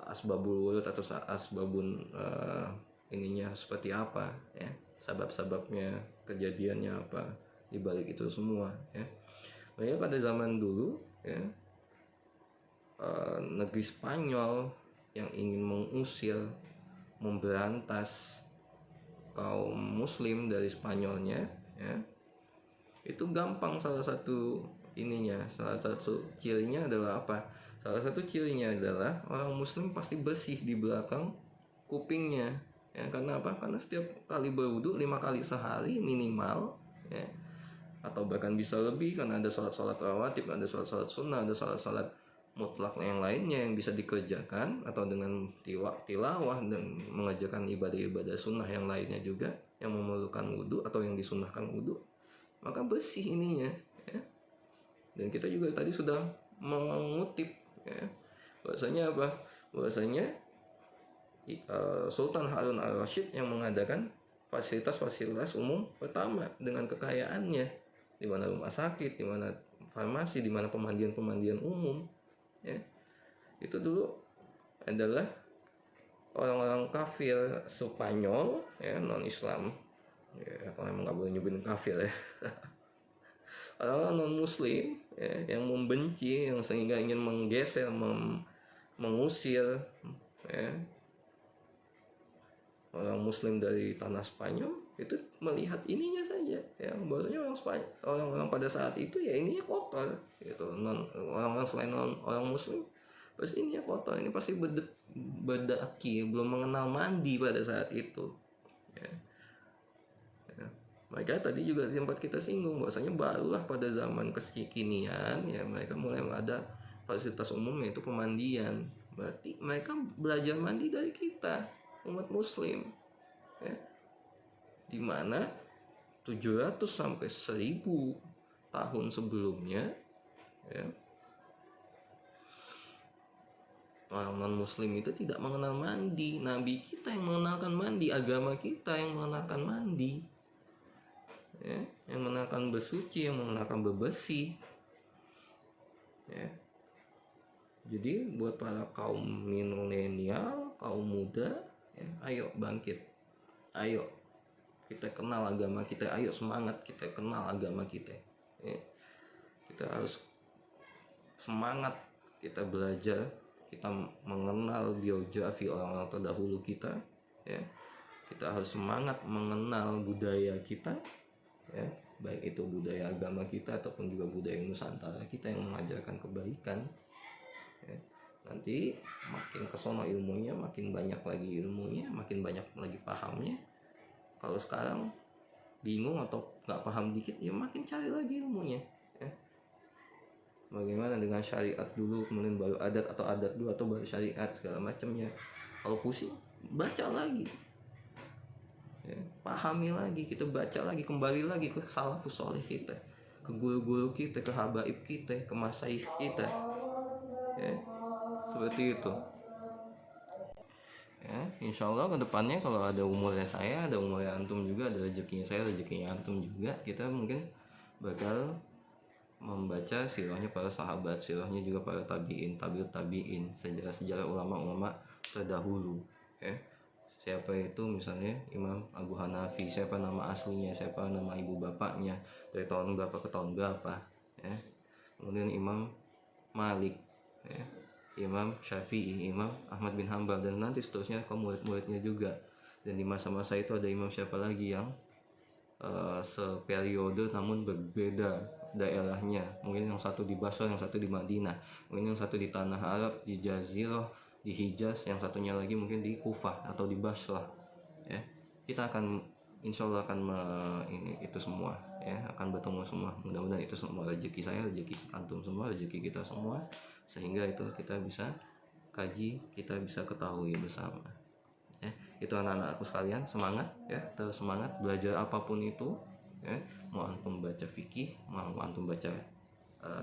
asbabul wurud atau asbabun ininya seperti apa, ya, sebab-sebabnya, kejadiannya apa di balik itu semua, ya. Makanya pada zaman dulu, ya, negeri Spanyol yang ingin mengusir, memberantas kaum muslim dari Spanyolnya, ya, itu gampang. Salah satu cirinya adalah apa? Salah satu cirinya adalah orang muslim pasti bersih di belakang kupingnya, ya. Karena apa? Karena setiap kali berwudu 5 kali sehari minimal, ya, atau bahkan bisa lebih, karena ada sholat-sholat rawatib, ada sholat-sholat sunnah, ada sholat-sholat mutlak yang lainnya yang bisa dikerjakan, atau dengan tilawah dan mengerjakan ibadah-ibadah sunnah yang lainnya juga yang memerlukan wudu atau yang disunnahkan wudu, maka bersih ininya, ya. Dan kita juga tadi sudah mengutip, ya, bahwasanya apa? Bahwasanya Sultan Harun al-Rasyid yang mengadakan fasilitas-fasilitas umum pertama dengan kekayaannya, di mana rumah sakit, di mana farmasi, di mana pemandian-pemandian umum, ya. Itu dulu adalah orang-orang kafir Spanyol, ya, non Islam, ya, kalau emang nggak boleh nyebutin kafir, ya. Orang-orang non Muslim, ya, yang membenci, yang sehingga ingin menggeser, mengusir, ya, orang Muslim dari tanah Spanyol, itu melihat ininya saja, ya, bahwasanya orang-orang pada saat itu, ya, ininya kotor, gitu. Orang-orang selain orang Muslim pasti ininya kotor, ini pasti berdaki, belum mengenal mandi pada saat itu, ya. Ya. Maka tadi juga sempat kita singgung bahwasanya barulah pada zaman kekinian, ya, mereka mulai ada fasilitas umum yaitu pemandian. Berarti mereka belajar mandi dari kita, umat muslim, ya, dimana 700 sampai 1000 tahun sebelumnya, ya, orang non muslim itu tidak mengenal mandi. Nabi kita yang mengenalkan mandi, agama kita yang mengenalkan mandi, ya, yang mengenalkan bersuci, yang mengenalkan bebersih, ya. Jadi buat para kaum milenial, kaum muda, ya, ayo bangkit, ayo kita kenal agama kita, ayo semangat kita kenal agama kita, ya. Kita harus semangat, kita belajar, kita mengenal biografi orang-orang terdahulu kita, ya. Kita harus semangat mengenal budaya kita, ya, baik itu budaya agama kita ataupun juga budaya Nusantara kita yang mengajarkan kebaikan, ya. nanti makin kesono ilmunya, makin banyak lagi ilmunya, makin banyak lagi pahamnya. Kalau sekarang bingung atau nggak paham dikit, ya makin cari lagi ilmunya ya. Bagaimana dengan syariat dulu, kemudian baru adat, atau adat dulu atau baru syariat, segala macamnya. Kalau pusing, baca lagi ya, pahami lagi, kita baca lagi, kembali lagi ke salafus soleh kita, ke guru-guru kita, ke habaib kita, ke masaih kita ya, seperti itu ya. Insya Allah kedepannya kalau ada umurnya saya, ada umurnya antum juga, ada rezekinya saya, rezekinya antum juga, kita mungkin bakal membaca sirahnya para sahabat, sirahnya juga para tabiin, tabiut tabiin, sejarah-sejarah ulama-ulama terdahulu ya. Siapa itu misalnya Imam Abu Hanafi, siapa nama aslinya, siapa nama ibu bapaknya, dari tahun berapa ke tahun berapa ya. Kemudian Imam Malik ya, Imam Syafi'i, Imam Ahmad bin Hambal, dan nanti seterusnya ke murid-muridnya juga. Dan di masa-masa itu ada imam siapa lagi yang seperiode namun berbeda daerahnya, mungkin yang satu di Basra, yang satu di Madinah, mungkin yang satu di tanah Arab, di Jazirah, di Hijaz, yang satunya lagi mungkin di Kufah atau di Basra ya. Kita akan insya Allah akan ini itu semua ya, akan bertemu semua. Mudah-mudahan itu semua rezeki saya, rezeki antum semua, rezeki kita semua, sehingga itu kita bisa kaji, kita bisa ketahui bersama ya. Itu anak-anakku sekalian, semangat ya, terus semangat belajar apapun itu ya. Mau antum baca fikih, mau antum baca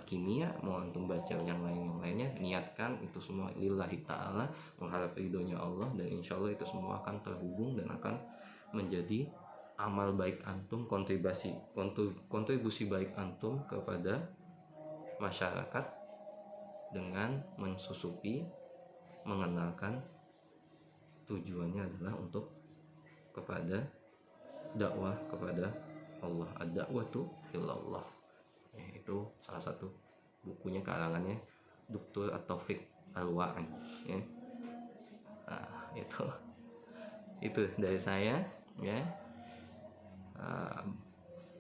kimia, mau antum baca yang lainnya, niatkan itu semua lillahi ta'ala, mengharap ridhonya Allah, dan insya Allah itu semua akan terhubung dan akan menjadi amal baik antum, kontribusi baik antum kepada masyarakat dengan mensusupi, mengenalkan tujuannya adalah untuk kepada dakwah kepada Allah, ad-da'watu ilallah ya. Itu salah satu bukunya, karangannya Dr. At-Taufiq Al-Wa'i ya. Nah, itu dari saya ya.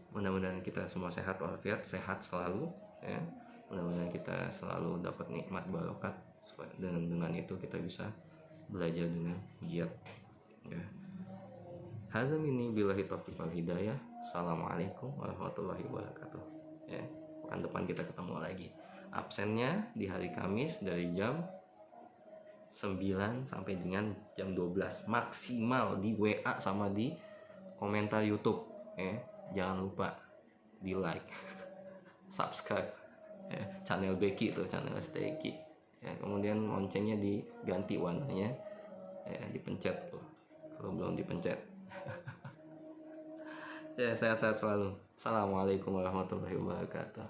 Mudah-mudahan kita semua sehat walafiat, sehat selalu ya. Mudah-mudahan kita selalu dapat nikmat barokat, dan dengan itu kita bisa belajar dengan giat ya. Hazam ini billahi taufiq wal hidayah. Assalamualaikum warahmatullahi wabarakatuh ya. Pekan depan kita ketemu lagi. Absennya di hari Kamis dari jam 9 sampai dengan jam 12 maksimal, di WA sama di komentar YouTube ya. Jangan lupa di like, subscribe ya, channel Beki tuh, channel Steki ya. Kemudian loncengnya diganti warnanya ya, dipencet tuh kalau belum dipencet. Ya, sehat-sehat selalu. Assalamualaikum warahmatullahi wabarakatuh.